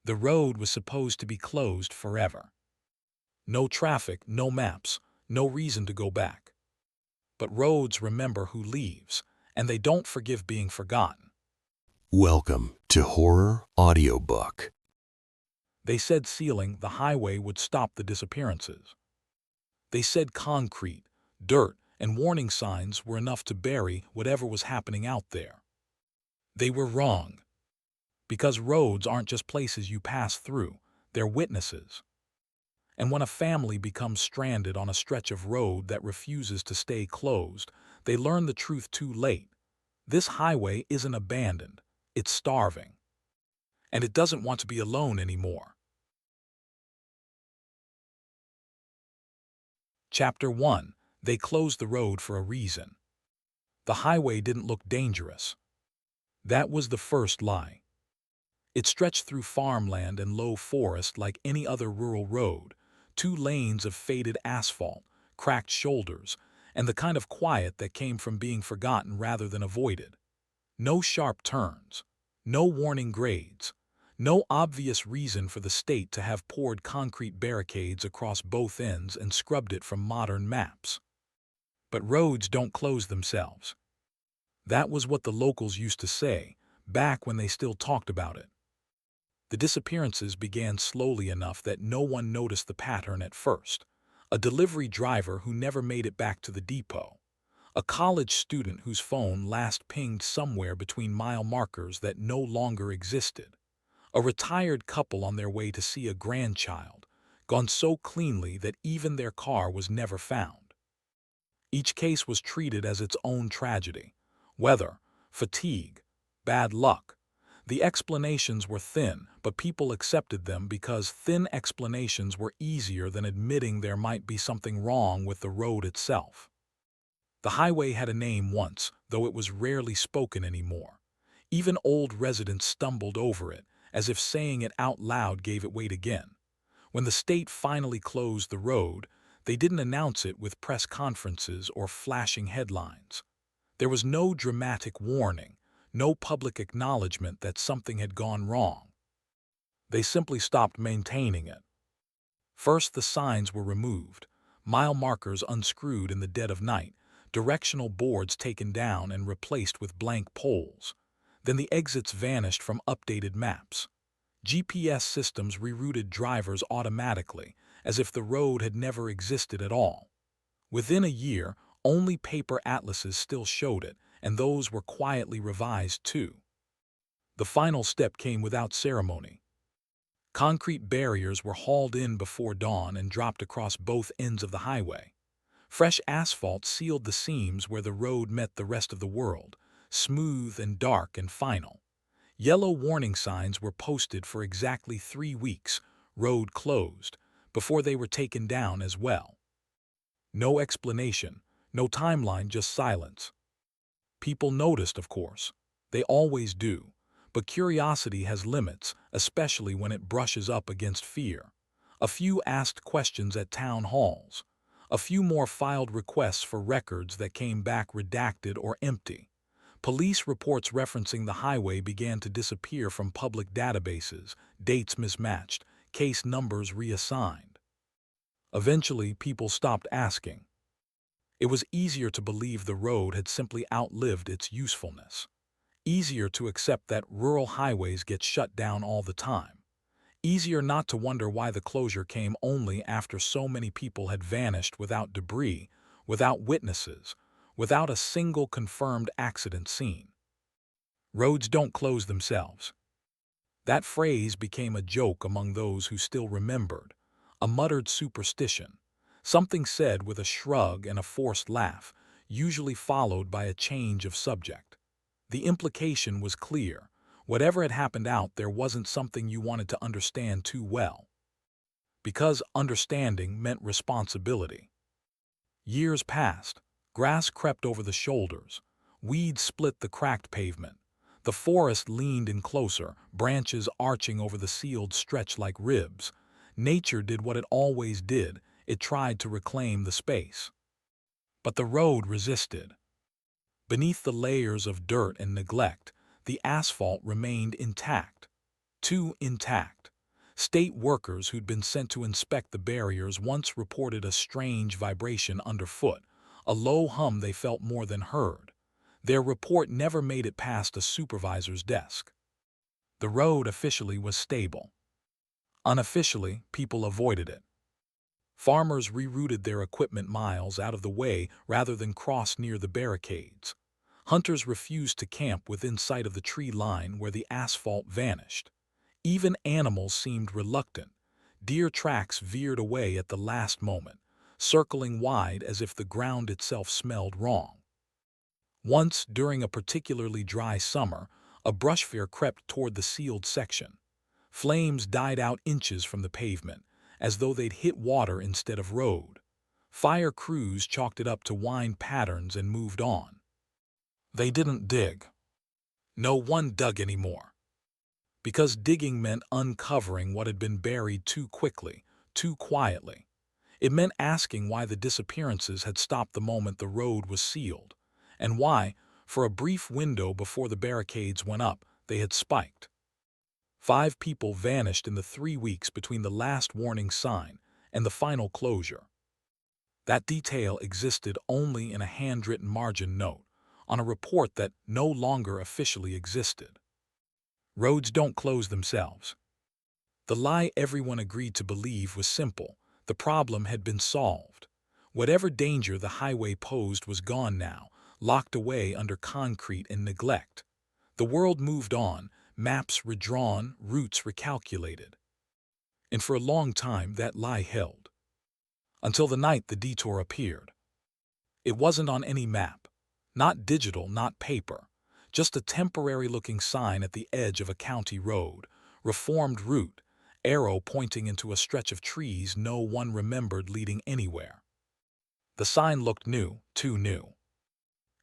The road was supposed to be closed forever. No traffic, no maps, no reason to go back. But roads remember who leaves, and they don't forgive being forgotten. Welcome to Horror Audiobook. They said sealing the highway would stop the disappearances. They said concrete, dirt, and warning signs were enough to bury whatever was happening out there. They were wrong. Because roads aren't just places you pass through, they're witnesses. And when a family becomes stranded on a stretch of road that refuses to stay closed, they learn the truth too late. This highway isn't abandoned, it's starving. And it doesn't want to be alone anymore. Chapter 1. They closed the road for a reason. The highway didn't look dangerous. That was the first lie. It stretched through farmland and low forest like any other rural road, 2 lanes of faded asphalt, cracked shoulders, and the kind of quiet that came from being forgotten rather than avoided. No sharp turns, no warning grades, no obvious reason for the state to have poured concrete barricades across both ends and scrubbed it from modern maps. But roads don't close themselves. That was what the locals used to say, back when they still talked about it. The disappearances began slowly enough that no one noticed the pattern at first. A delivery driver who never made it back to the depot. A college student whose phone last pinged somewhere between mile markers that no longer existed. A retired couple on their way to see a grandchild, gone so cleanly that even their car was never found. Each case was treated as its own tragedy. Weather, fatigue, bad luck. The explanations were thin, but people accepted them because thin explanations were easier than admitting there might be something wrong with the road itself. The highway had a name once, though it was rarely spoken anymore. Even old residents stumbled over it, as if saying it out loud gave it weight again. When the state finally closed the road, they didn't announce it with press conferences or flashing headlines. There was no dramatic warning, no public acknowledgement that something had gone wrong. They simply stopped maintaining it. First, the signs were removed, mile markers unscrewed in the dead of night, directional boards taken down and replaced with blank poles. Then the exits vanished from updated maps. GPS systems rerouted drivers automatically, as if the road had never existed at all. Within a year, only paper atlases still showed it, and those were quietly revised too. The final step came without ceremony. Concrete barriers were hauled in before dawn and dropped across both ends of the highway. Fresh asphalt sealed the seams where the road met the rest of the world, smooth and dark and final. Yellow warning signs were posted for exactly 3 weeks, road closed, before they were taken down as well. No explanation, no timeline, just silence. People noticed, of course. They always do. But curiosity has limits, especially when it brushes up against fear. A few asked questions at town halls. A few more filed requests for records that came back redacted or empty. Police reports referencing the highway began to disappear from public databases, dates mismatched, case numbers reassigned. Eventually, people stopped asking. It was easier to believe the road had simply outlived its usefulness. Easier to accept that rural highways get shut down all the time. Easier not to wonder why the closure came only after so many people had vanished without debris, without witnesses, without a single confirmed accident scene. Roads don't close themselves. That phrase became a joke among those who still remembered, a muttered superstition, something said with a shrug and a forced laugh, usually followed by a change of subject. The implication was clear. Whatever had happened out there wasn't something you wanted to understand too well. Because understanding meant responsibility. Years passed. Grass crept over the shoulders. Weeds split the cracked pavement. The forest leaned in closer, branches arching over the sealed stretch like ribs. Nature did what it always did. It tried to reclaim the space. But the road resisted. Beneath the layers of dirt and neglect, the asphalt remained intact. Too intact. State workers who'd been sent to inspect the barriers once reported a strange vibration underfoot, a low hum they felt more than heard. Their report never made it past a supervisor's desk. The road officially was stable. Unofficially, people avoided it. Farmers rerouted their equipment miles out of the way rather than cross near the barricades. Hunters refused to camp within sight of the tree line where the asphalt vanished. Even animals seemed reluctant. Deer tracks veered away at the last moment, circling wide as if the ground itself smelled wrong. Once, during a particularly dry summer, a brush fire crept toward the sealed section. Flames died out inches from the pavement, as though they'd hit water instead of road. Fire crews chalked it up to wind patterns and moved on. They didn't dig. No one dug anymore. Because digging meant uncovering what had been buried too quickly, too quietly. It meant asking why the disappearances had stopped the moment the road was sealed, and why, for a brief window before the barricades went up, they had spiked. 5 people vanished in the 3 weeks between the last warning sign and the final closure. That detail existed only in a handwritten margin note, on a report that no longer officially existed. Roads don't close themselves. The lie everyone agreed to believe was simple. The problem had been solved. Whatever danger the highway posed was gone now, locked away under concrete and neglect. The world moved on, maps redrawn, routes recalculated. And for a long time that lie held. Until the night the detour appeared. It wasn't on any map. Not digital, not paper. Just a temporary-looking sign at the edge of a county road. Reformed route, arrow pointing into a stretch of trees no one remembered leading anywhere. The sign looked new, too new.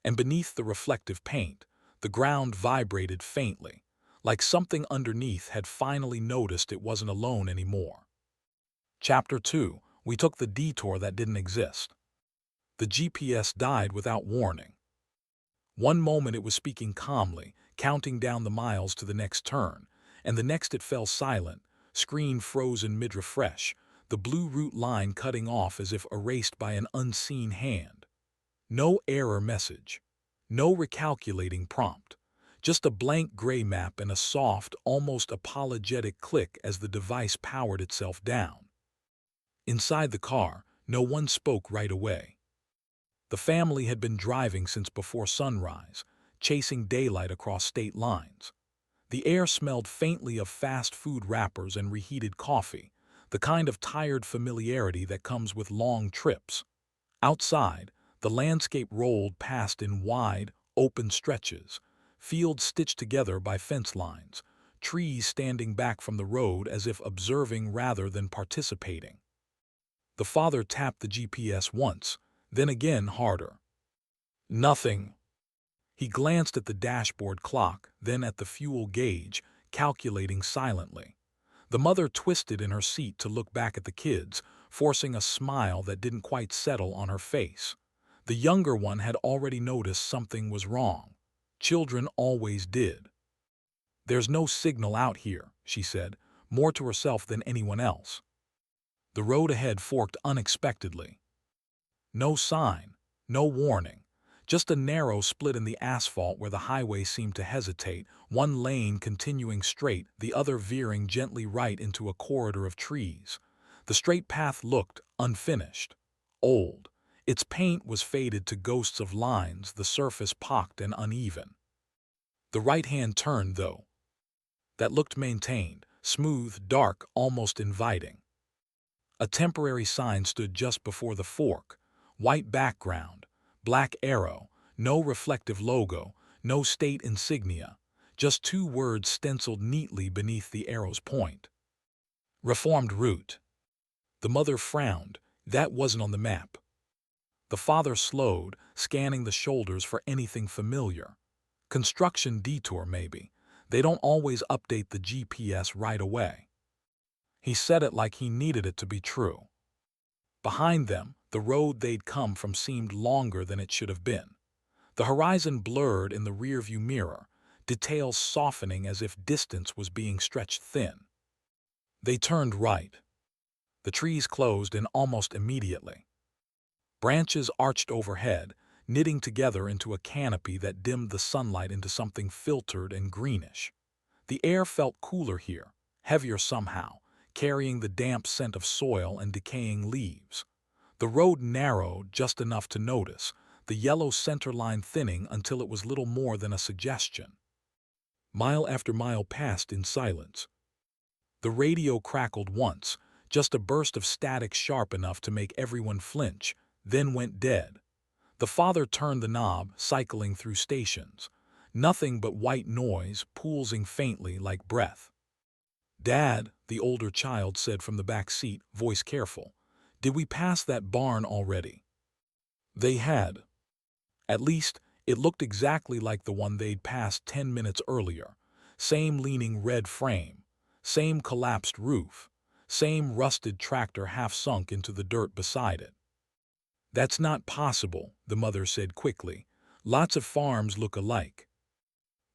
And beneath the reflective paint, the ground vibrated faintly, like something underneath had finally noticed it wasn't alone anymore. Chapter 2. We took the detour that didn't exist. The GPS died without warning. One moment it was speaking calmly, counting down the miles to the next turn, and the next it fell silent, screen frozen mid-refresh, the blue route line cutting off as if erased by an unseen hand. No error message. No recalculating prompt. Just a blank gray map and a soft, almost apologetic click as the device powered itself down. Inside the car, no one spoke right away. The family had been driving since before sunrise, chasing daylight across state lines. The air smelled faintly of fast food wrappers and reheated coffee, the kind of tired familiarity that comes with long trips. Outside, the landscape rolled past in wide, open stretches, fields stitched together by fence lines, trees standing back from the road as if observing rather than participating. The father tapped the GPS once, then again harder. Nothing. He glanced at the dashboard clock, then at the fuel gauge, calculating silently. The mother twisted in her seat to look back at the kids, forcing a smile that didn't quite settle on her face. The younger one had already noticed something was wrong. Children always did. "There's no signal out here," she said, more to herself than anyone else. The road ahead forked unexpectedly. No sign, no warning, just a narrow split in the asphalt where the highway seemed to hesitate, one lane continuing straight, the other veering gently right into a corridor of trees. The straight path looked unfinished, old. Its paint was faded to ghosts of lines, the surface pocked and uneven. The right-hand turn, though, that looked maintained, smooth, dark, almost inviting. A temporary sign stood just before the fork. White background, black arrow, no reflective logo, no state insignia, just 2 words stenciled neatly beneath the arrow's point. Reformed route. The mother frowned. That wasn't on the map. The father slowed, scanning the shoulders for anything familiar. Construction detour, maybe. They don't always update the GPS right away. He said it like he needed it to be true. Behind them, the road they'd come from seemed longer than it should have been. The horizon blurred in the rearview mirror, details softening as if distance was being stretched thin. They turned right. The trees closed in almost immediately. Branches arched overhead, knitting together into a canopy that dimmed the sunlight into something filtered and greenish. The air felt cooler here, heavier somehow, carrying the damp scent of soil and decaying leaves. The road narrowed just enough to notice, the yellow center line thinning until it was little more than a suggestion. Mile after mile passed in silence. The radio crackled once, just a burst of static sharp enough to make everyone flinch, then went dead. The father turned the knob, cycling through stations. Nothing but white noise, pulsing faintly like breath. "Dad," the older child said from the back seat, voice careful, "did we pass that barn already?" They had. At least, it looked exactly like the one they'd passed 10 minutes earlier. Same leaning red frame, same collapsed roof, same rusted tractor half sunk into the dirt beside it. "That's not possible," the mother said quickly. "Lots of farms look alike."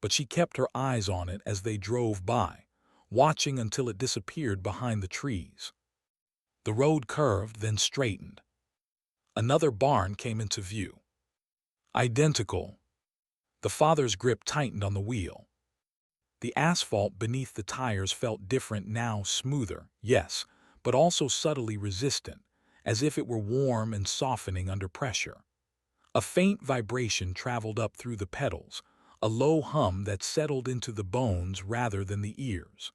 But she kept her eyes on it as they drove by, watching until it disappeared behind the trees. The road curved, then straightened. Another barn came into view. Identical. The father's grip tightened on the wheel. The asphalt beneath the tires felt different now, smoother, yes, but also subtly resistant, as if it were warm and softening under pressure. A faint vibration traveled up through the pedals, a low hum that settled into the bones rather than the ears.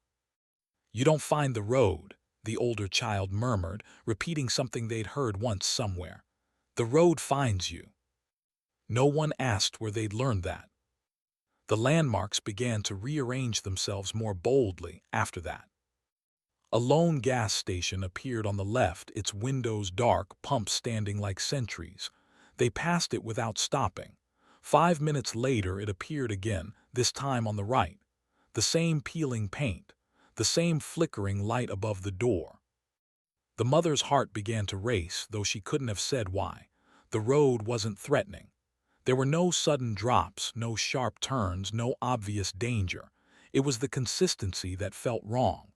"You don't find the road," the older child murmured, repeating something they'd heard once somewhere. "The road finds you." No one asked where they'd learned that. The landmarks began to rearrange themselves more boldly after that. A lone gas station appeared on the left, its windows dark, pumps standing like sentries. They passed it without stopping. 5 minutes later it appeared again, this time on the right. The same peeling paint, the same flickering light above the door. The mother's heart began to race, though she couldn't have said why. The road wasn't threatening. There were no sudden drops, no sharp turns, no obvious danger. It was the consistency that felt wrong.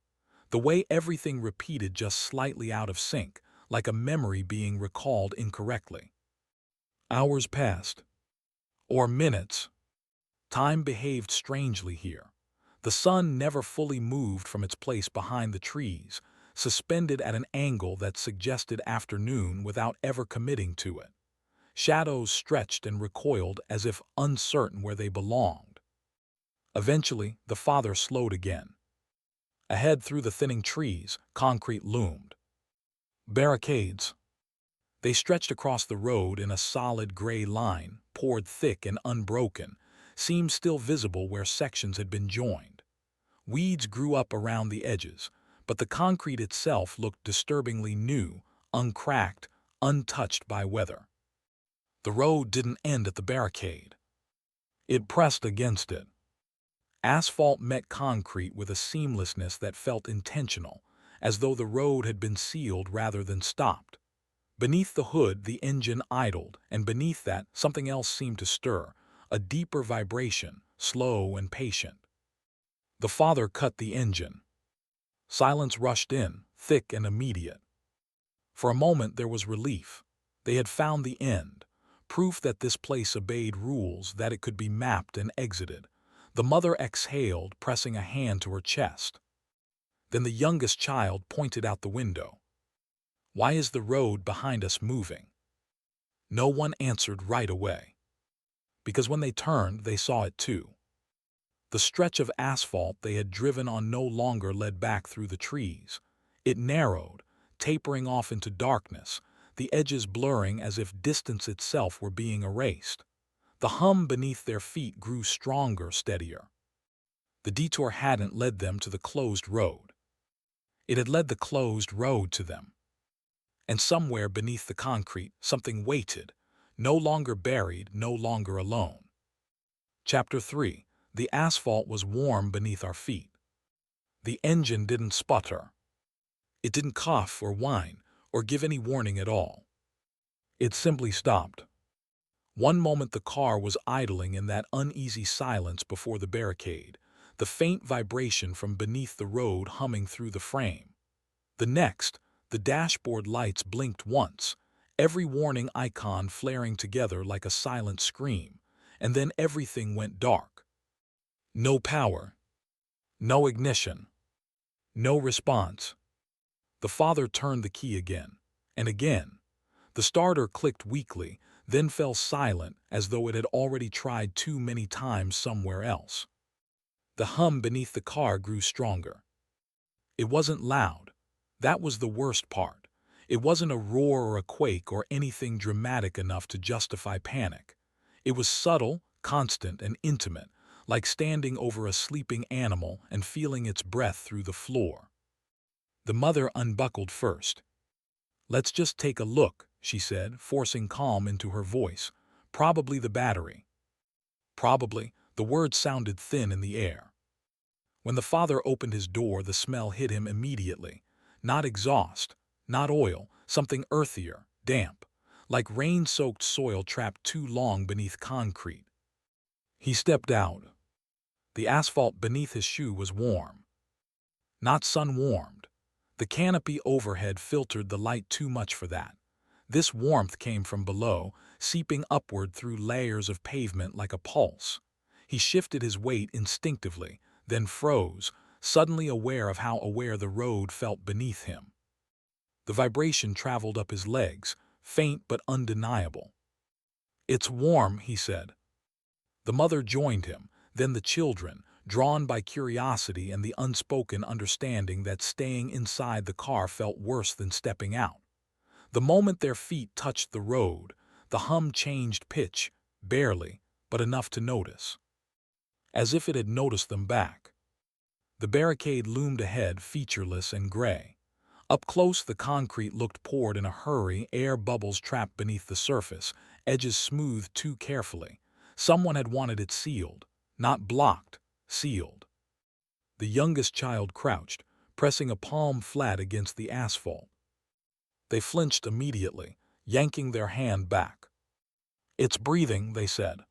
The way everything repeated just slightly out of sync, like a memory being recalled incorrectly. Hours passed. Or minutes. Time behaved strangely here. The sun never fully moved from its place behind the trees, suspended at an angle that suggested afternoon without ever committing to it. Shadows stretched and recoiled as if uncertain where they belonged. Eventually, the father slowed again. Ahead through the thinning trees, concrete loomed. Barricades. They stretched across the road in a solid gray line, poured thick and unbroken, seemed still visible where sections had been joined. Weeds grew up around the edges, but the concrete itself looked disturbingly new, uncracked, untouched by weather. The road didn't end at the barricade. It pressed against it. Asphalt met concrete with a seamlessness that felt intentional, as though the road had been sealed rather than stopped. Beneath the hood, the engine idled, and beneath that, something else seemed to stir, a deeper vibration, slow and patient. The father cut the engine. Silence rushed in, thick and immediate. For a moment there was relief. They had found the end. Proof that this place obeyed rules, that it could be mapped and exited. The mother exhaled, pressing a hand to her chest. Then the youngest child pointed out the window. "Why is the road behind us moving?" No one answered right away. Because when they turned, they saw it too. The stretch of asphalt they had driven on no longer led back through the trees. It narrowed, tapering off into darkness, the edges blurring as if distance itself were being erased. The hum beneath their feet grew stronger, steadier. The detour hadn't led them to the closed road. It had led the closed road to them. And somewhere beneath the concrete, something waited, no longer buried, no longer alone. Chapter 3. The asphalt was warm beneath our feet. The engine didn't sputter. It didn't cough or whine or give any warning at all. It simply stopped. One moment the car was idling in that uneasy silence before the barricade. the faint vibration from beneath the road humming through the frame. The next, the dashboard lights blinked once, every warning icon flaring together like a silent scream, and then everything went dark. No power, no ignition, no response. The father turned the key again, and again. The starter clicked weakly, then fell silent as though it had already tried too many times somewhere else. The hum beneath the car grew stronger. It wasn't loud. That was the worst part. It wasn't a roar or a quake or anything dramatic enough to justify panic. It was subtle, constant, and intimate, like standing over a sleeping animal and feeling its breath through the floor. The mother unbuckled first. "Let's just take a look," she said, forcing calm into her voice. "Probably the battery." Probably. The words sounded thin in the air. When the father opened his door, the smell hit him immediately. Not exhaust, not oil, something earthier, damp, like rain-soaked soil trapped too long beneath concrete. He stepped out. The asphalt beneath his shoe was warm. Not sun-warmed. The canopy overhead filtered the light too much for that. This warmth came from below, seeping upward through layers of pavement like a pulse. He shifted his weight instinctively, then froze, suddenly aware of how aware the road felt beneath him. The vibration traveled up his legs, faint but undeniable. "It's warm," he said. The mother joined him, then the children, drawn by curiosity and the unspoken understanding that staying inside the car felt worse than stepping out. The moment their feet touched the road, the hum changed pitch, barely, but enough to notice. As if it had noticed them back. The barricade loomed ahead, featureless and gray. Up close, the concrete looked poured in a hurry, air bubbles trapped beneath the surface, edges smoothed too carefully. Someone had wanted it sealed, not blocked, sealed. The youngest child crouched, pressing a palm flat against the asphalt. They flinched immediately, yanking their hand back. "It's breathing," they said.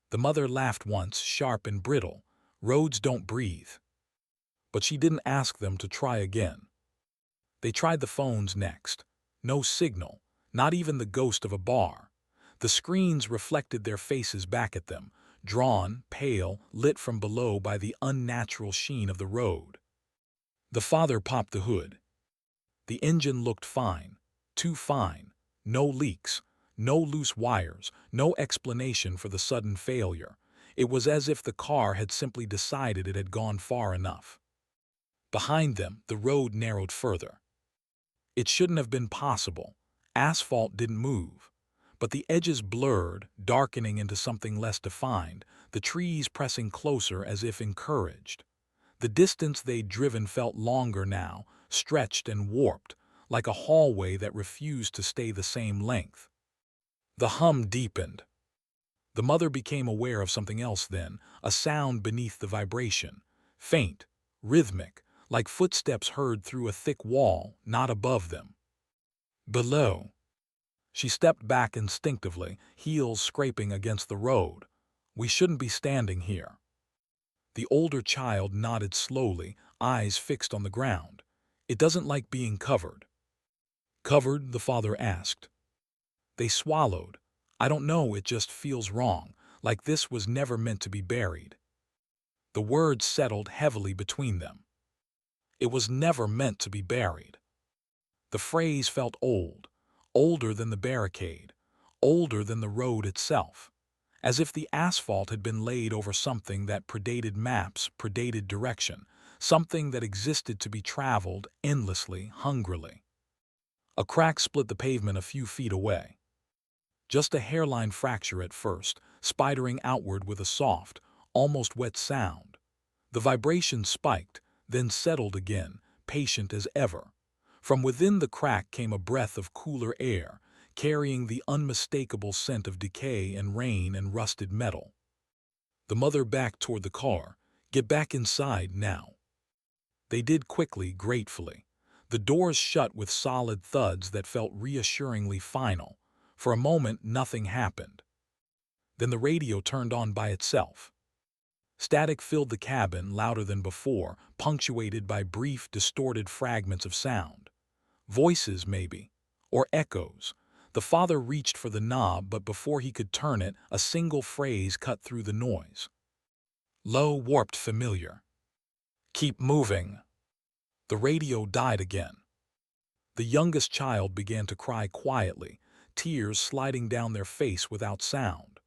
The mother laughed once, sharp and brittle. "Roads don't breathe." But she didn't ask them to try again. They tried the phones next. No signal, not even the ghost of a bar. The screens reflected their faces back at them, drawn, pale, lit from below by the unnatural sheen of the road. The father popped the hood. The engine looked fine, too fine. No leaks, no loose wires, no explanation for the sudden failure. It was as if the car had simply decided it had gone far enough. Behind them, the road narrowed further. It shouldn't have been possible. Asphalt didn't move. But the edges blurred, darkening into something less defined, the trees pressing closer as if encouraged. The distance they'd driven felt longer now, stretched and warped, like a hallway that refused to stay the same length. The hum deepened. The mother became aware of something else then, a sound beneath the vibration. Faint, rhythmic, like footsteps heard through a thick wall, not above them. Below. She stepped back instinctively, heels scraping against the road. "We shouldn't be standing here." The older child nodded slowly, eyes fixed on the ground. "It doesn't like being covered." "Covered?" the father asked. They swallowed. "I don't know, it just feels wrong, like this was never meant to be buried." The words settled heavily between them. It was never meant to be buried. The phrase felt old, older than the barricade, older than the road itself, as if the asphalt had been laid over something that predated maps, predated direction, something that existed to be traveled endlessly, hungrily. A crack split the pavement a few feet away. Just a hairline fracture at first, spidering outward with a soft, almost wet sound. The vibration spiked, then settled again, patient as ever. From within the crack came a breath of cooler air, carrying the unmistakable scent of decay and rain and rusted metal. The mother backed toward the car. "Get back inside now." They did quickly, gratefully. The doors shut with solid thuds that felt reassuringly final. For a moment, nothing happened. Then the radio turned on by itself. Static filled the cabin louder than before, punctuated by brief, distorted fragments of sound. Voices, maybe, or echoes. The father reached for the knob, but before he could turn it, a single phrase cut through the noise. Low, warped, familiar. "Keep moving." The radio died again. The youngest child began to cry quietly, tears sliding down their face without sound.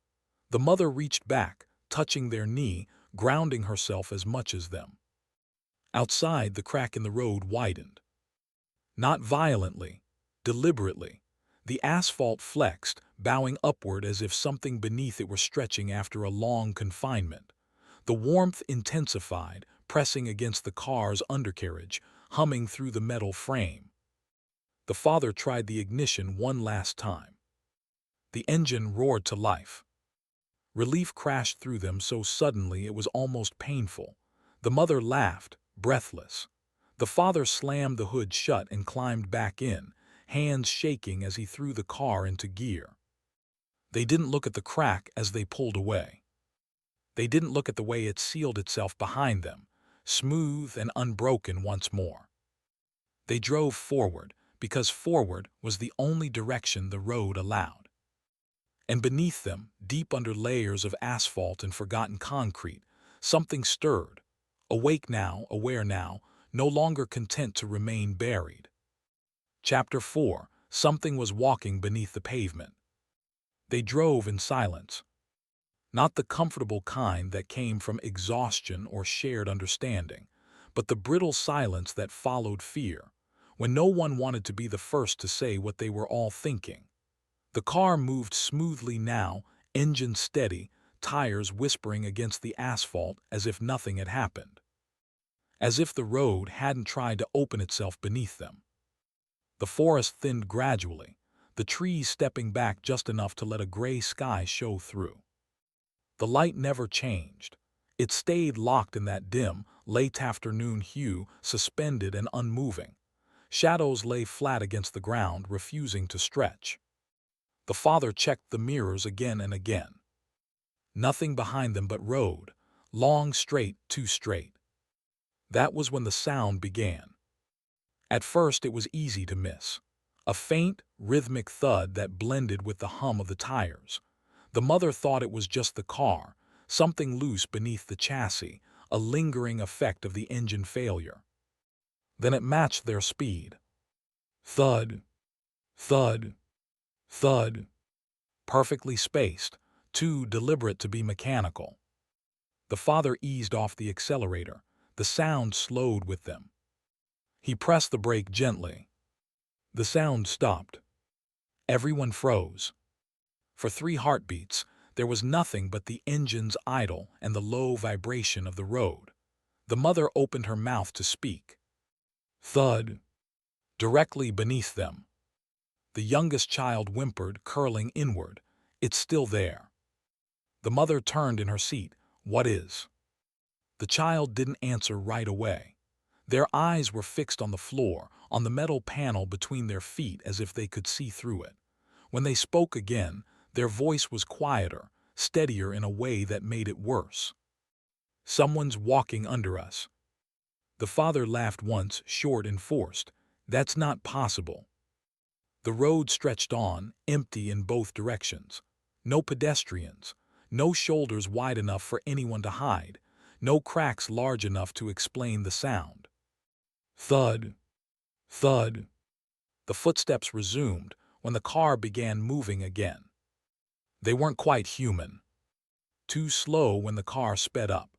The mother reached back, touching their knee, grounding herself as much as them. Outside, the crack in the road widened. Not violently, deliberately. The asphalt flexed, bowing upward as if something beneath it were stretching after a long confinement. The warmth intensified, pressing against the car's undercarriage, humming through the metal frame. The father tried the ignition one last time. The engine roared to life. Relief crashed through them so suddenly it was almost painful. The mother laughed, breathless. The father slammed the hood shut and climbed back in, hands shaking as he threw the car into gear. They didn't look at the crack as they pulled away. They didn't look at the way it sealed itself behind them, smooth and unbroken once more. They drove forward, because forward was the only direction the road allowed. And beneath them, deep under layers of asphalt and forgotten concrete, something stirred, awake now, aware now, no longer content to remain buried. Chapter 4. Something was walking beneath the pavement. They drove in silence. Not the comfortable kind that came from exhaustion or shared understanding, but the brittle silence that followed fear, when no one wanted to be the first to say what they were all thinking. The car moved smoothly now, engine steady, tires whispering against the asphalt as if nothing had happened. As if the road hadn't tried to open itself beneath them. The forest thinned gradually, the trees stepping back just enough to let a gray sky show through. The light never changed. It stayed locked in that dim, late afternoon hue, suspended and unmoving. Shadows lay flat against the ground, refusing to stretch. The father checked the mirrors again and again. Nothing behind them but road, long, straight, too straight. That was when the sound began. At first it was easy to miss. A faint, rhythmic thud that blended with the hum of the tires. The mother thought it was just the car, something loose beneath the chassis, a lingering effect of the engine failure. Then it matched their speed. Thud, thud, thud. Perfectly spaced, too deliberate to be mechanical. The father eased off the accelerator. The sound slowed with them. He pressed the brake gently. The sound stopped. Everyone froze. For 3 heartbeats, there was nothing but the engine's idle and the low vibration of the road. The mother opened her mouth to speak. Thud. Directly beneath them. The youngest child whimpered, curling inward. It's still there. The mother turned in her seat. What is? The child didn't answer right away. Their eyes were fixed on the floor, on the metal panel between their feet as if they could see through it. When they spoke again, their voice was quieter, steadier in a way that made it worse. Someone's walking under us. The father laughed once, short and forced. That's not possible. The road stretched on, empty in both directions. No pedestrians, no shoulders wide enough for anyone to hide, no cracks large enough to explain the sound. Thud, thud. The footsteps resumed when the car began moving again. They weren't quite human. Too slow when the car sped up,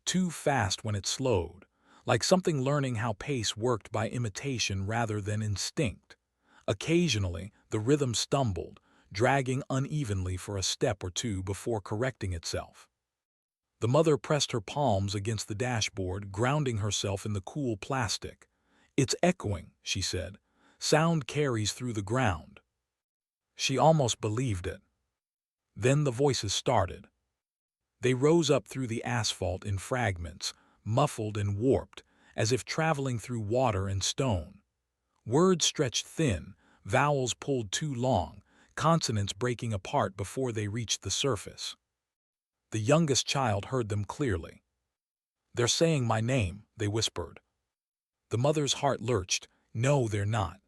too fast when it slowed, like something learning how pace worked by imitation rather than instinct. Occasionally, the rhythm stumbled, dragging unevenly for a step or two before correcting itself. The mother pressed her palms against the dashboard, grounding herself in the cool plastic. It's echoing, she said. Sound carries through the ground. She almost believed it. Then the voices started. They rose up through the asphalt in fragments, muffled and warped, as if traveling through water and stone. Words stretched thin, vowels pulled too long, consonants breaking apart before they reached the surface. The youngest child heard them clearly. "They're saying my name," they whispered. The mother's heart lurched. "No, they're not."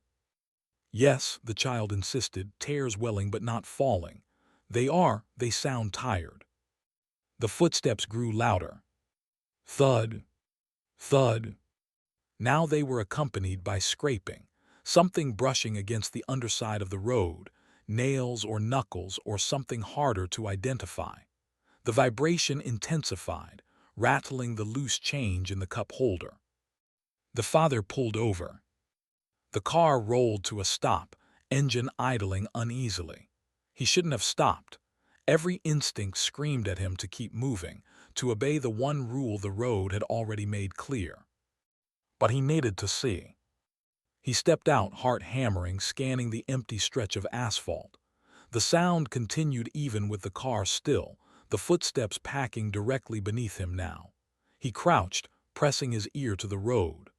"Yes," the child insisted, tears welling but not falling. "They are, they sound tired." The footsteps grew louder. Thud, thud. Now they were accompanied by scraping, something brushing against the underside of the road, nails or knuckles or something harder to identify. The vibration intensified, rattling the loose change in the cup holder. The father pulled over. The car rolled to a stop, engine idling uneasily. He shouldn't have stopped. Every instinct screamed at him to keep moving, to obey the one rule the road had already made clear. But he needed to see. He stepped out, heart hammering, scanning the empty stretch of asphalt. The sound continued even with the car still, the footsteps packing directly beneath him now. He crouched, pressing his ear to the road.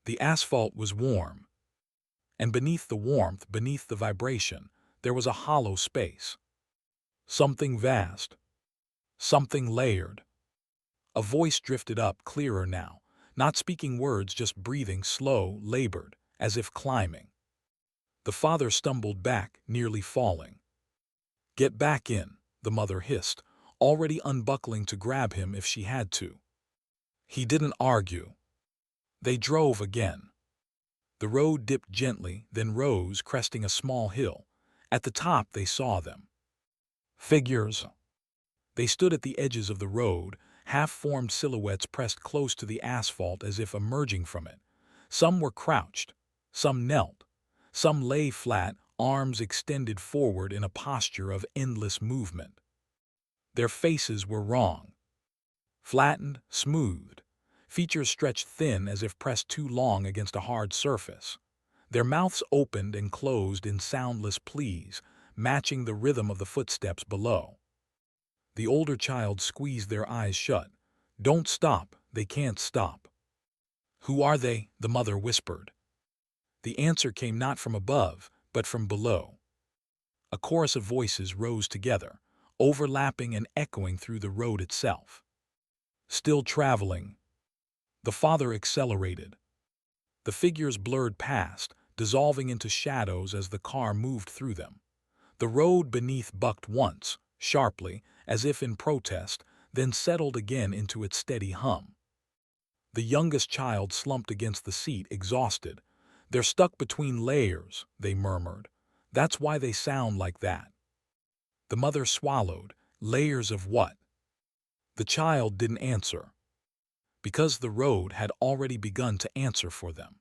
The asphalt was warm. And beneath the warmth, beneath the vibration, there was a hollow space. Something vast. Something layered. A voice drifted up, clearer now, not speaking words, just breathing, slow, labored, as if climbing. The father stumbled back, nearly falling. "Get back in," the mother hissed, already unbuckling to grab him if she had to. He didn't argue. They drove again. The road dipped gently, then rose, cresting a small hill. At the top they saw them. Figures. They stood at the edges of the road, half-formed silhouettes pressed close to the asphalt as if emerging from it. Some were crouched, some knelt, some lay flat, arms extended forward in a posture of endless movement. Their faces were wrong. Flattened, smoothed, features stretched thin as if pressed too long against a hard surface. Their mouths opened and closed in soundless pleas, matching the rhythm of the footsteps below. The older child squeezed their eyes shut. "Don't stop, they can't stop." "Who are they?" the mother whispered. The answer came not from above, but from below. A chorus of voices rose together, overlapping and echoing through the road itself. "Still traveling." The father accelerated. The figures blurred past, dissolving into shadows as the car moved through them. The road beneath bucked once, sharply, as if in protest, then settled again into its steady hum. The youngest child slumped against the seat, exhausted. "They're stuck between layers," they murmured. "That's why they sound like that." The mother swallowed. "Layers of what?" The child didn't answer. Because the road had already begun to answer for them.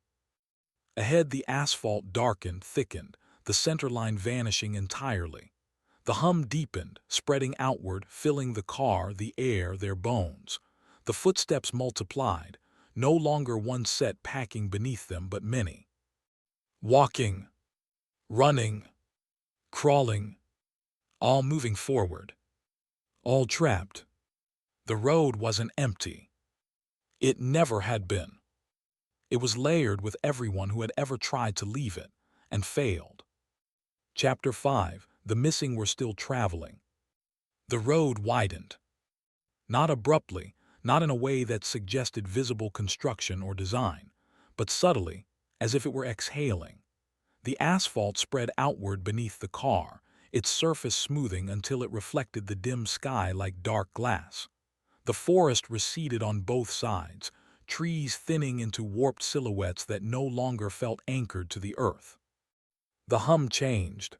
Ahead the asphalt darkened, thickened, the center line vanishing entirely. The hum deepened, spreading outward, filling the car, the air, their bones. The footsteps multiplied, no longer one set packing beneath them but many. Walking, running, crawling, all moving forward. All trapped. The road wasn't empty. It never had been. It was layered with everyone who had ever tried to leave it, and failed. Chapter 5. The missing were still traveling. The road widened. Not abruptly, not in a way that suggested visible construction or design, but subtly, as if it were exhaling. The asphalt spread outward beneath the car, its surface smoothing until it reflected the dim sky like dark glass. The forest receded on both sides, trees thinning into warped silhouettes that no longer felt anchored to the earth. The hum changed.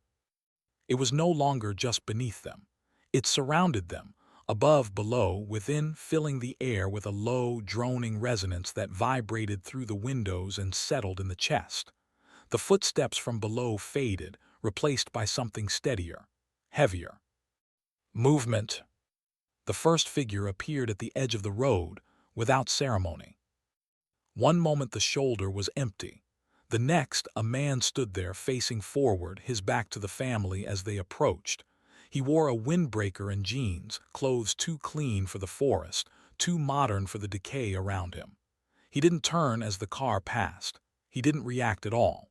It was no longer just beneath them. It surrounded them, above, below, within, filling the air with a low, droning resonance that vibrated through the windows and settled in the chest. The footsteps from below faded, replaced by something steadier, heavier. Movement. The first figure appeared at the edge of the road, without ceremony. One moment the shoulder was empty. The next, a man stood there facing forward, his back to the family as they approached. He wore a windbreaker and jeans, clothes too clean for the forest, too modern for the decay around him. He didn't turn as the car passed. He didn't react at all.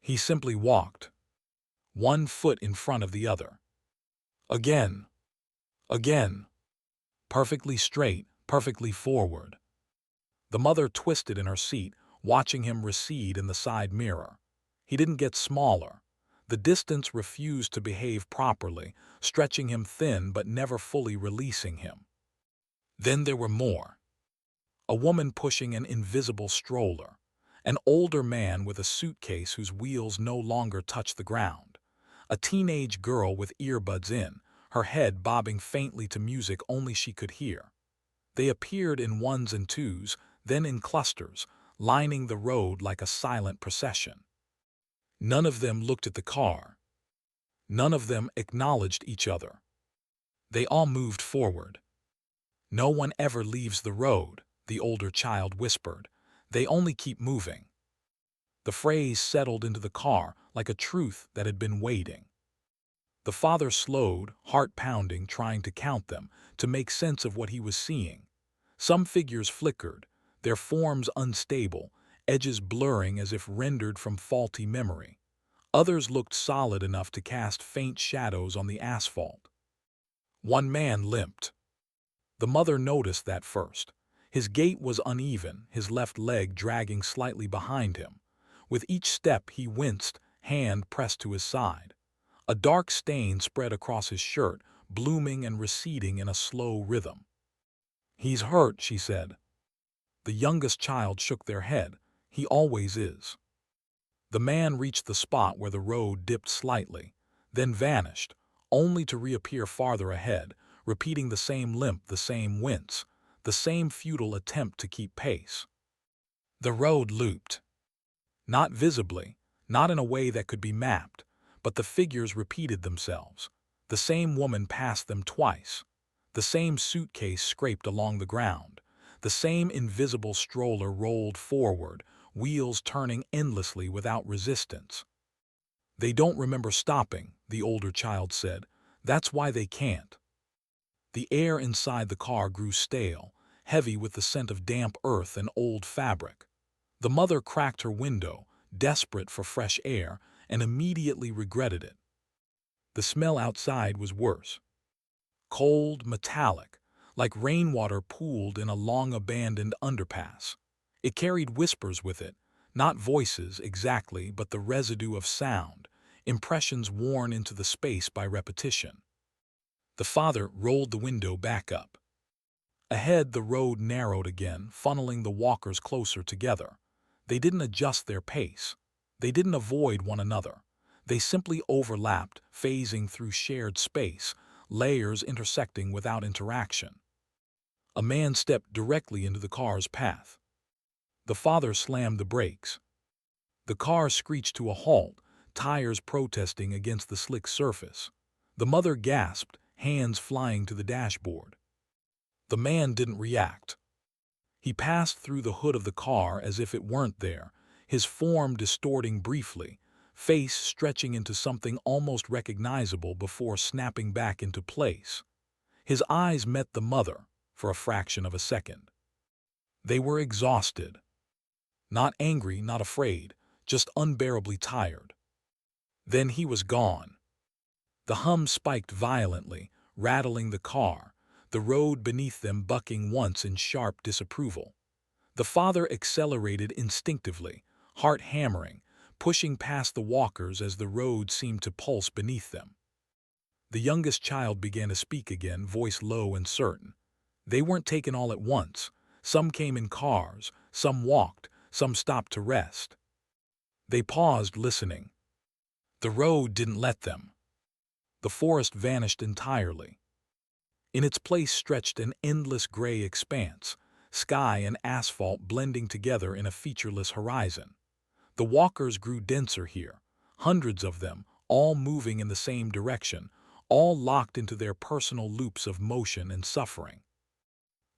He simply walked, one foot in front of the other. Again. Again. Perfectly straight, perfectly forward. The mother twisted in her seat, watching him recede in the side mirror. He didn't get smaller. The distance refused to behave properly, stretching him thin but never fully releasing him. Then there were more. A woman pushing an invisible stroller. An older man with a suitcase whose wheels no longer touched the ground. A teenage girl with earbuds in, her head bobbing faintly to music only she could hear. They appeared in ones and twos, then in clusters, lining the road like a silent procession. None of them looked at the car. None of them acknowledged each other. They all moved forward. "No one ever leaves the road," the older child whispered. "They only keep moving." The phrase settled into the car like a truth that had been waiting. The father slowed, heart pounding, trying to count them, to make sense of what he was seeing. Some figures flickered, their forms unstable, edges blurring as if rendered from faulty memory. Others looked solid enough to cast faint shadows on the asphalt. One man limped. The mother noticed that first. His gait was uneven, his left leg dragging slightly behind him. With each step he winced, hand pressed to his side. A dark stain spread across his shirt, blooming and receding in a slow rhythm. "He's hurt," she said. The youngest child shook their head. "He always is." The man reached the spot where the road dipped slightly, then vanished, only to reappear farther ahead, repeating the same limp, the same wince, the same futile attempt to keep pace. The road looped. Not visibly, not in a way that could be mapped, but the figures repeated themselves. The same woman passed them twice. The same suitcase scraped along the ground. The same invisible stroller rolled forward, wheels turning endlessly without resistance. "They don't remember stopping," the older child said. "That's why they can't." The air inside the car grew stale, heavy with the scent of damp earth and old fabric. The mother cracked her window, desperate for fresh air, and immediately regretted it. The smell outside was worse. Cold, metallic, like rainwater pooled in a long-abandoned underpass. It carried whispers with it, not voices exactly, but the residue of sound, impressions worn into the space by repetition. The father rolled the window back up. Ahead, the road narrowed again, funneling the walkers closer together. They didn't adjust their pace. They didn't avoid one another. They simply overlapped, phasing through shared space, layers intersecting without interaction. A man stepped directly into the car's path. The father slammed the brakes. The car screeched to a halt, tires protesting against the slick surface. The mother gasped, hands flying to the dashboard. The man didn't react. He passed through the hood of the car as if it weren't there, his form distorting briefly, face stretching into something almost recognizable before snapping back into place. His eyes met the mother for a fraction of a second. They were exhausted. Not angry, not afraid, just unbearably tired. Then he was gone. The hum spiked violently, rattling the car, the road beneath them bucking once in sharp disapproval. The father accelerated instinctively, heart hammering, pushing past the walkers as the road seemed to pulse beneath them. The youngest child began to speak again, voice low and certain. They weren't taken all at once. Some came in cars, some walked, some stopped to rest. They paused, listening. The road didn't let them. The forest vanished entirely. In its place stretched an endless gray expanse, sky and asphalt blending together in a featureless horizon. The walkers grew denser here, hundreds of them, all moving in the same direction, all locked into their personal loops of motion and suffering.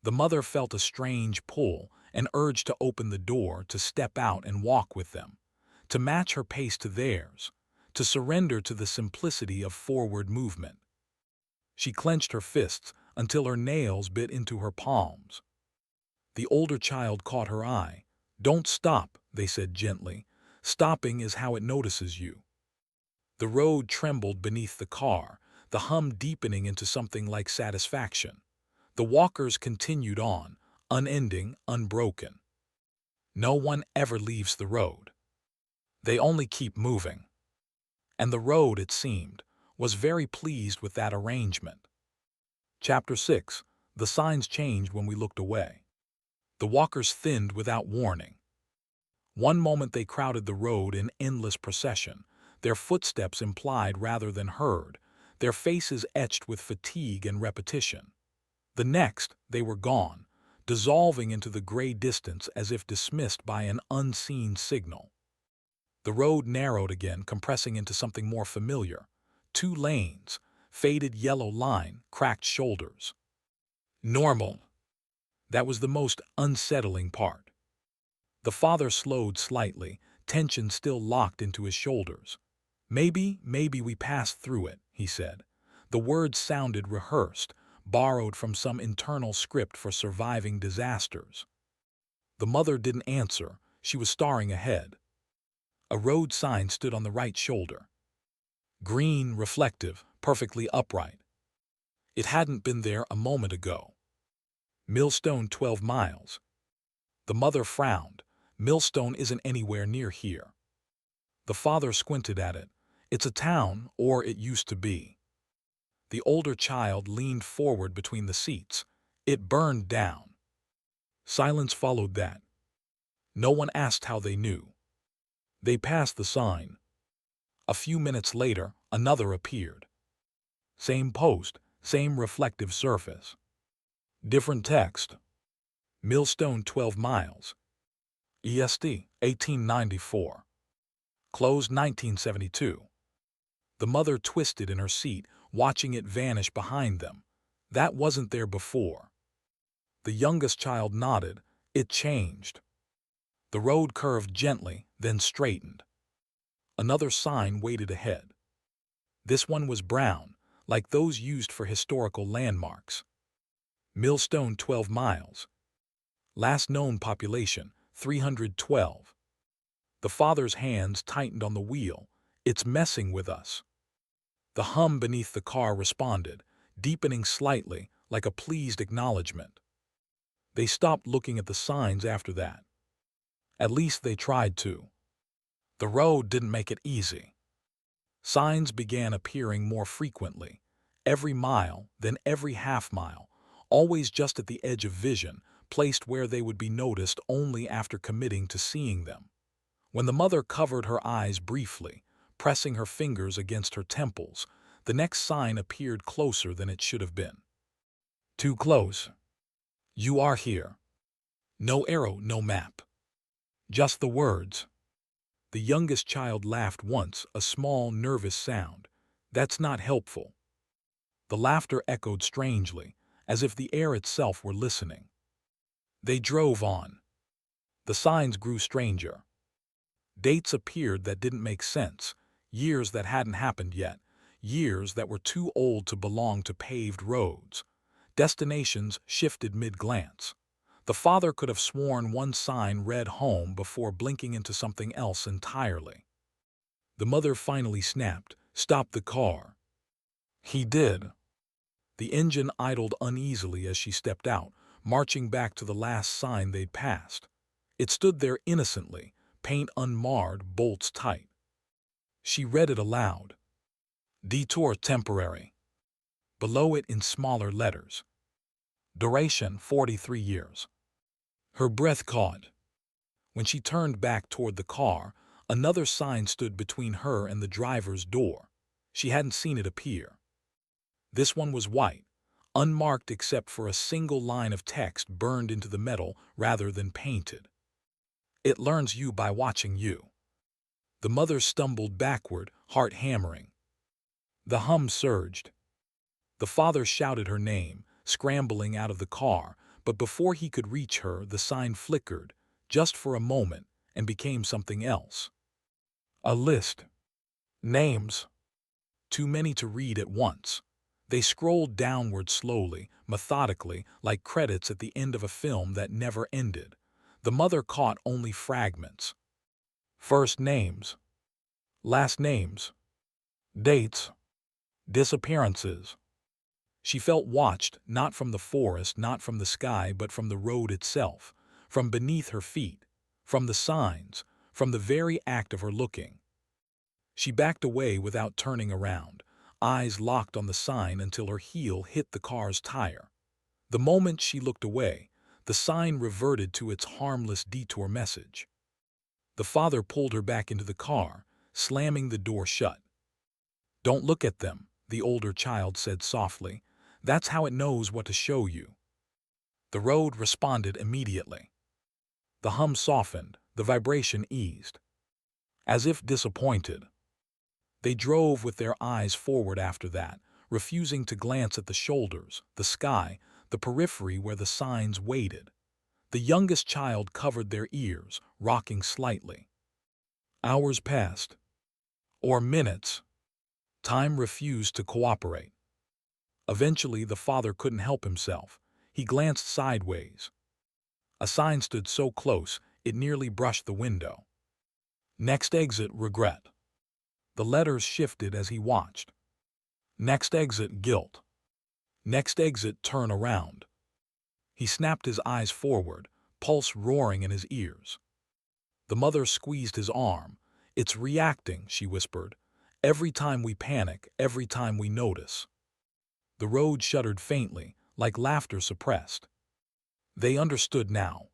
The mother felt a strange pull, an urge to open the door, to step out and walk with them, to match her pace to theirs, to surrender to the simplicity of forward movement. She clenched her fists until her nails bit into her palms. The older child caught her eye. "Don't stop," they said gently. "Stopping is how it notices you." The road trembled beneath the car, the hum deepening into something like satisfaction. The walkers continued on, unending, unbroken. No one ever leaves the road. They only keep moving. And the road, it seemed, was very pleased with that arrangement. Chapter 6. The signs changed when we looked away. The walkers thinned without warning. One moment they crowded the road in endless procession, their footsteps implied rather than heard, their faces etched with fatigue and repetition. The next, they were gone, dissolving into the gray distance as if dismissed by an unseen signal. The road narrowed again, compressing into something more familiar. 2 lanes, faded yellow line, cracked shoulders. Normal. That was the most unsettling part. The father slowed slightly, tension still locked into his shoulders. Maybe we passed through it, he said. The words sounded rehearsed, borrowed from some internal script for surviving disasters. The mother didn't answer. She was staring ahead. A road sign stood on the right shoulder. Green, reflective, perfectly upright. It hadn't been there a moment ago. Millstone 12 miles. The mother frowned. Millstone isn't anywhere near here. The father squinted at it. It's a town, or it used to be. The older child leaned forward between the seats. It burned down. Silence followed that. No one asked how they knew. They passed the sign. A few minutes later, another appeared. Same post, same reflective surface. Different text. Millstone 12 miles. EST, 1894. Closed 1972. The mother twisted in her seat, watching it vanish behind them. That wasn't there before. The youngest child nodded. It changed. The road curved gently, then straightened. Another sign waited ahead. This one was brown, like those used for historical landmarks. Millstone 12 miles. Last known population, 312. The father's hands tightened on the wheel. It's messing with us. The hum beneath the car responded, deepening slightly, like a pleased acknowledgement. They stopped looking at the signs after that. At least they tried to. The road didn't make it easy. Signs began appearing more frequently, every mile, then every half mile, always just at the edge of vision, placed where they would be noticed only after committing to seeing them. When the mother covered her eyes briefly, pressing her fingers against her temples, the next sign appeared closer than it should have been. Too close. You are here. No arrow, no map. Just the words. The youngest child laughed once, a small, nervous sound. That's not helpful. The laughter echoed strangely, as if the air itself were listening. They drove on. The signs grew stranger. Dates appeared that didn't make sense, years that hadn't happened yet, years that were too old to belong to paved roads. Destinations shifted mid-glance. The father could have sworn one sign read home before blinking into something else entirely. The mother finally snapped, "Stop the car." He did. The engine idled uneasily as she stepped out, marching back to the last sign they'd passed. It stood there innocently, paint unmarred, bolts tight. She read it aloud. Detour temporary. Below it in smaller letters. Duration 43 years. Her breath caught. When she turned back toward the car, another sign stood between her and the driver's door. She hadn't seen it appear. This one was white, unmarked except for a single line of text burned into the metal rather than painted. It learns you by watching you. The mother stumbled backward, heart hammering. The hum surged. The father shouted her name, scrambling out of the car, but before he could reach her, the sign flickered, just for a moment, and became something else. A list. Names. Too many to read at once. They scrolled downward slowly, methodically, like credits at the end of a film that never ended. The mother caught only fragments. First names. Last names. Dates. Disappearances. She felt watched, not from the forest, not from the sky, but from the road itself, from beneath her feet, from the signs, from the very act of her looking. She backed away without turning around, eyes locked on the sign until her heel hit the car's tire. The moment she looked away, the sign reverted to its harmless detour message. The father pulled her back into the car, slamming the door shut. "Don't look at them," the older child said softly. "That's how it knows what to show you." The road responded immediately. The hum softened, the vibration eased. As if disappointed, they drove with their eyes forward after that, refusing to glance at the shoulders, the sky, the periphery where the signs waited. The youngest child covered their ears, rocking slightly. Hours passed. Or minutes. Time refused to cooperate. Eventually, the father couldn't help himself. He glanced sideways. A sign stood so close, it nearly brushed the window. "Next exit, regret." The letters shifted as he watched. "Next exit, guilt." "Next exit, turn around." He snapped his eyes forward, pulse roaring in his ears. The mother squeezed his arm. "It's reacting," she whispered. "Every time we panic, every time we notice." The road shuddered faintly, like laughter suppressed. They understood now.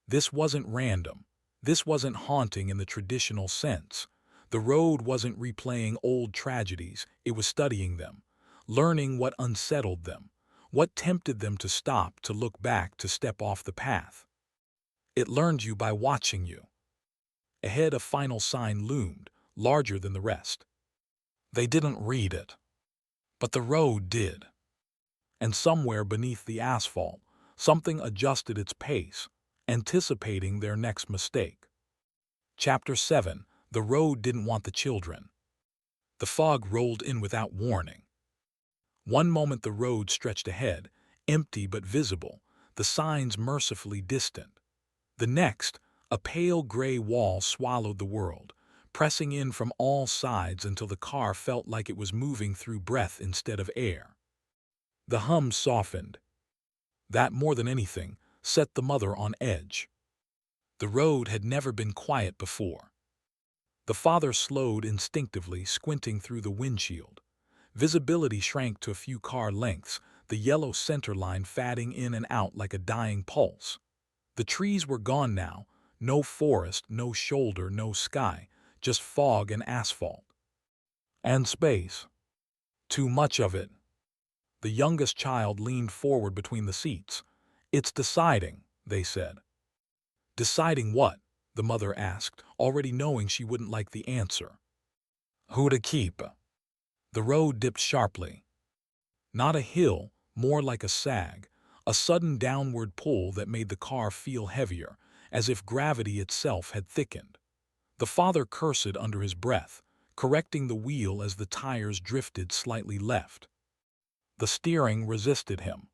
This wasn't random. This wasn't haunting in the traditional sense. The road wasn't replaying old tragedies, it was studying them, learning what unsettled them, what tempted them to stop, to look back, to step off the path. It learned you by watching you. Ahead a final sign loomed, larger than the rest. They didn't read it. But the road did. And somewhere beneath the asphalt, something adjusted its pace, anticipating their next mistake. Chapter 7. The road didn't want the children. The fog rolled in without warning. One moment the road stretched ahead, empty but visible, the signs mercifully distant. The next, a pale gray wall swallowed the world, pressing in from all sides until the car felt like it was moving through breath instead of air. The hum softened. That, more than anything, set the mother on edge. The road had never been quiet before. The father slowed instinctively, squinting through the windshield. Visibility shrank to a few car lengths, the yellow center line fading in and out like a dying pulse. The trees were gone now, no forest, no shoulder, no sky, just fog and asphalt. And space. Too much of it. The youngest child leaned forward between the seats. "It's deciding," they said. "Deciding what?" the mother asked, already knowing she wouldn't like the answer. "Who to keep." The road dipped sharply. Not a hill, more like a sag, a sudden downward pull that made the car feel heavier, as if gravity itself had thickened. The father cursed under his breath, correcting the wheel as the tires drifted slightly left. The steering resisted him.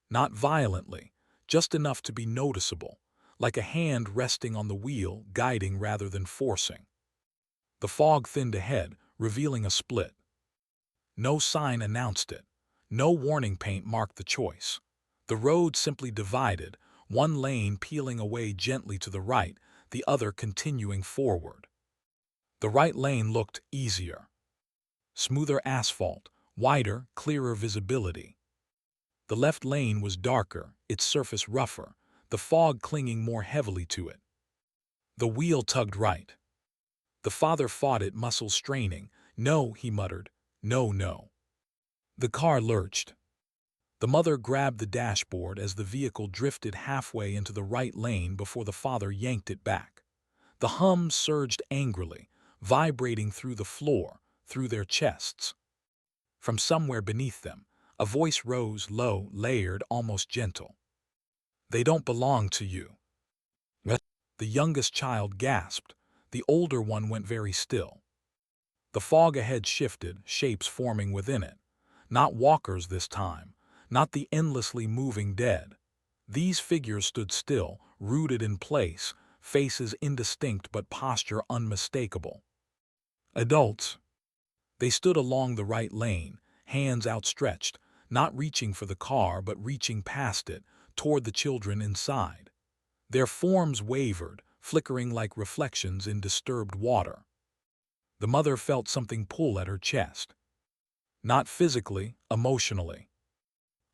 Not violently, just enough to be noticeable, like a hand resting on the wheel, guiding rather than forcing. The fog thinned ahead, revealing a split. No sign announced it. No warning paint marked the choice. The road simply divided, one lane peeling away gently to the right, the other continuing forward. The right lane looked easier. Smoother asphalt, wider, clearer visibility. The left lane was darker, its surface rougher, the fog clinging more heavily to it. The wheel tugged right. The father fought it, muscles straining. "No," he muttered. "No, no." The car lurched. The mother grabbed the dashboard as the vehicle drifted halfway into the right lane before the father yanked it back. The hum surged angrily, vibrating through the floor, through their chests. From somewhere beneath them, a voice rose, low, layered, almost gentle. "They don't belong to you." The youngest child gasped. The older one went very still. The fog ahead shifted, shapes forming within it. Not walkers this time, not the endlessly moving dead. These figures stood still, rooted in place, faces indistinct but posture unmistakable. Adults. They stood along the right lane, hands outstretched, not reaching for the car but reaching past it, toward the children inside. Their forms wavered, flickering like reflections in disturbed water. The mother felt something pull at her chest. Not physically, emotionally.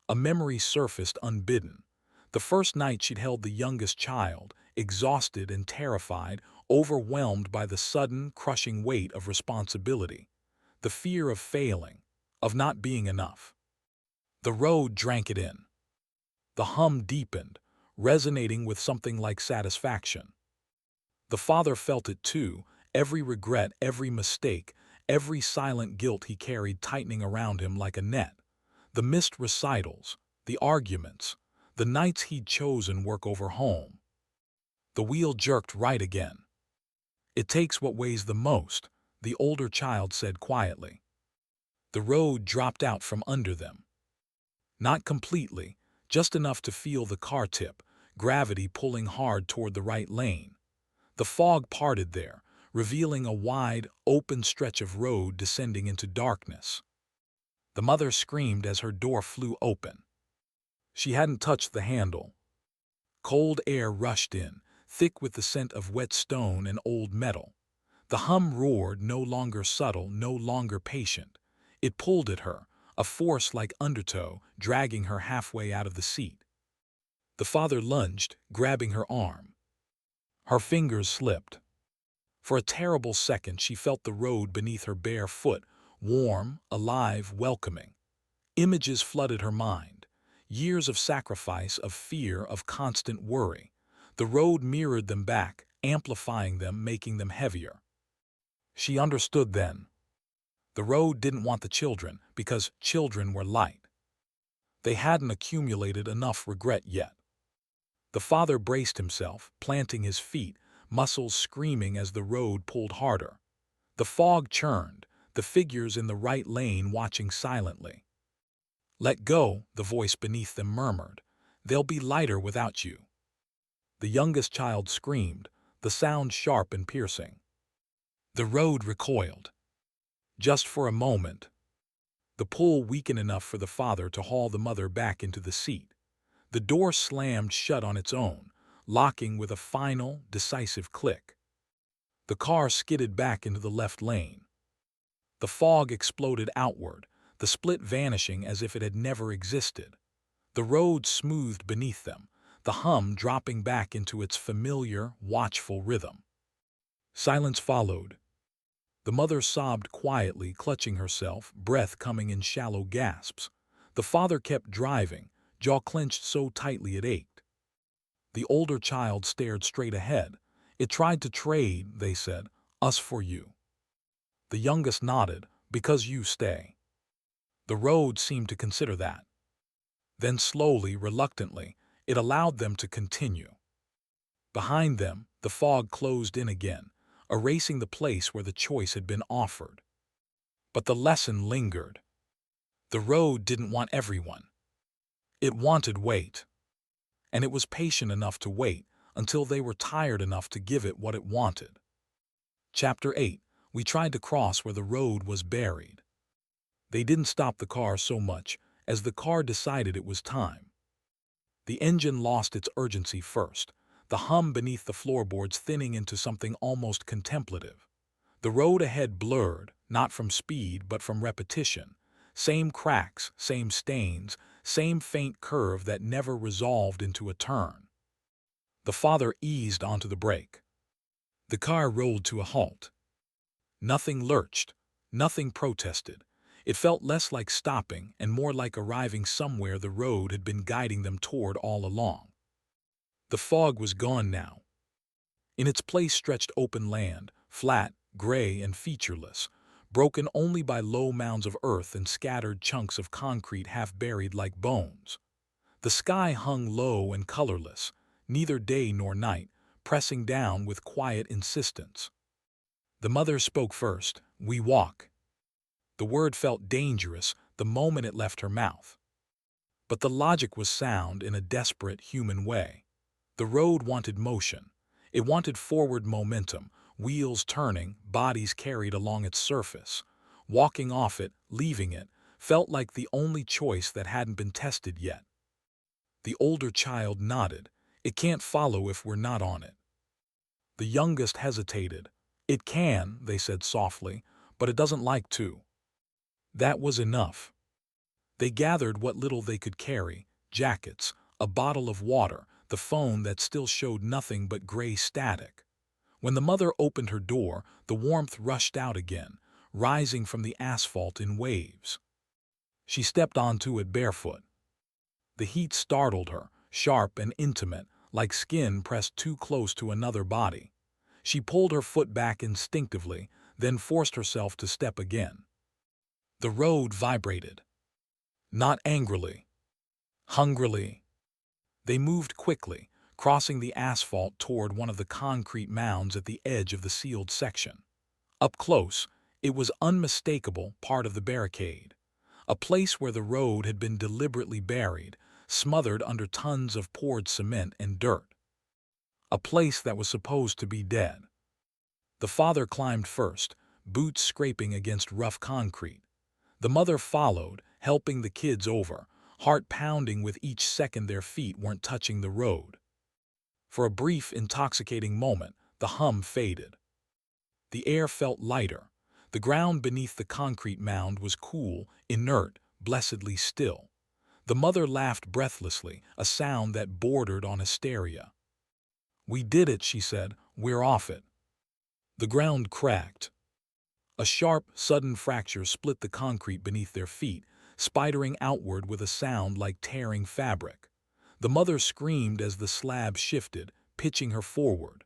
A memory surfaced unbidden. The first night she'd held the youngest child, exhausted and terrified, overwhelmed by the sudden, crushing weight of responsibility. The fear of failing, of not being enough. The road drank it in. The hum deepened, resonating with something like satisfaction. The father felt it too, every regret, every mistake, every silent guilt he carried tightening around him like a net. The missed recitals, the arguments, the nights he'd chosen work over home. The wheel jerked right again. "It takes what weighs the most," the older child said quietly. The road dropped out from under them. Not completely, just enough to feel the car tip, gravity pulling hard toward the right lane. The fog parted there, revealing a wide, open stretch of road descending into darkness. The mother screamed as her door flew open. She hadn't touched the handle. Cold air rushed in, thick with the scent of wet stone and old metal. The hum roared, no longer subtle, no longer patient. It pulled at her, a force like undertow, dragging her halfway out of the seat. The father lunged, grabbing her arm. Her fingers slipped. For a terrible second she felt the road beneath her bare foot, warm, alive, welcoming. Images flooded her mind. Years of sacrifice, of fear, of constant worry. The road mirrored them back, amplifying them, making them heavier. She understood then. The road didn't want the children, because children were light. They hadn't accumulated enough regret yet. The father braced himself, planting his feet, muscles screaming as the road pulled harder. The fog churned, the figures in the right lane watching silently. "Let go," the voice beneath them murmured. "They'll be lighter without you." The youngest child screamed, the sound sharp and piercing. The road recoiled. Just for a moment. The pull weakened enough for the father to haul the mother back into the seat. The door slammed shut on its own, locking with a final, decisive click. The car skidded back into the left lane. The fog exploded outward, the split vanishing as if it had never existed. The road smoothed beneath them, the hum dropping back into its familiar, watchful rhythm. Silence followed. The mother sobbed quietly, clutching herself, breath coming in shallow gasps. The father kept driving, jaw clenched so tightly it ached. The older child stared straight ahead. "It tried to trade," they said, "us for you." The youngest nodded, "Because you stay." The road seemed to consider that. Then slowly, reluctantly, it allowed them to continue. Behind them, the fog closed in again, erasing the place where the choice had been offered. But the lesson lingered. The road didn't want everyone. It wanted wait. And it was patient enough to wait until they were tired enough to give it what it wanted. Chapter 8. We tried to cross where the road was buried. They didn't stop the car so much as the car decided it was time. The engine lost its urgency first, the hum beneath the floorboards thinning into something almost contemplative. The road ahead blurred, not from speed but from repetition. Same cracks, same stains, same faint curve that never resolved into a turn. The father eased onto the brake. The car rolled to a halt. Nothing lurched, nothing protested. It felt less like stopping and more like arriving somewhere the road had been guiding them toward all along. The fog was gone now. In its place stretched open land, flat, gray, and featureless, broken only by low mounds of earth and scattered chunks of concrete half buried like bones. The sky hung low and colorless, neither day nor night, pressing down with quiet insistence. The mother spoke first. "We walk." The word felt dangerous the moment it left her mouth. But the logic was sound in a desperate human way. The road wanted motion. It wanted forward momentum, wheels turning, bodies carried along its surface. Walking off it, leaving it, felt like the only choice that hadn't been tested yet. The older child nodded. It can't follow if we're not on it. The youngest hesitated. It can, they said softly, but it doesn't like to. That was enough. They gathered what little they could carry, jackets, a bottle of water, the phone that still showed nothing but gray static. When the mother opened her door, the warmth rushed out again, rising from the asphalt in waves. She stepped onto it barefoot. The heat startled her, sharp and intimate, like skin pressed too close to another body. She pulled her foot back instinctively, then forced herself to step again. The road vibrated. Not angrily. Hungrily. They moved quickly, crossing the asphalt toward one of the concrete mounds at the edge of the sealed section. Up close, it was unmistakable part of the barricade, a place where the road had been deliberately buried, smothered under tons of poured cement and dirt. A place that was supposed to be dead. The father climbed first, boots scraping against rough concrete. The mother followed, helping the kids over, heart pounding with each second their feet weren't touching the road. For a brief, intoxicating moment, the hum faded. The air felt lighter. The ground beneath the concrete mound was cool, inert, blessedly still. The mother laughed breathlessly, a sound that bordered on hysteria. "We did it," she said. "We're off it." The ground cracked. A sharp, sudden fracture split the concrete beneath their feet, spidering outward with a sound like tearing fabric. The mother screamed as the slab shifted, pitching her forward.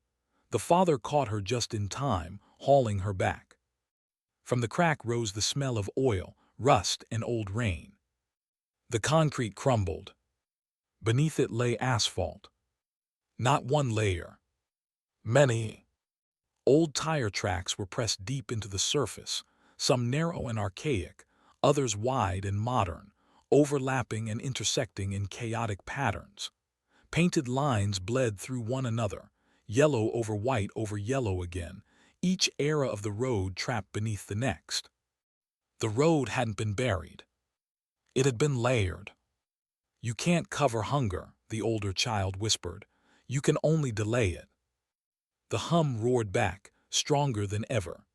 The father caught her just in time, hauling her back. From the crack rose the smell of oil, rust, and old rain. The concrete crumbled. Beneath it lay asphalt. Not one layer. Many. Old tire tracks were pressed deep into the surface, some narrow and archaic, others wide and modern, overlapping and intersecting in chaotic patterns. Painted lines bled through one another, yellow over yellow again, each era of the road trapped beneath the next. The road hadn't been buried. It had been layered. "You can't cover hunger," the older child whispered. "You can only delay it." The hum roared back, stronger than ever.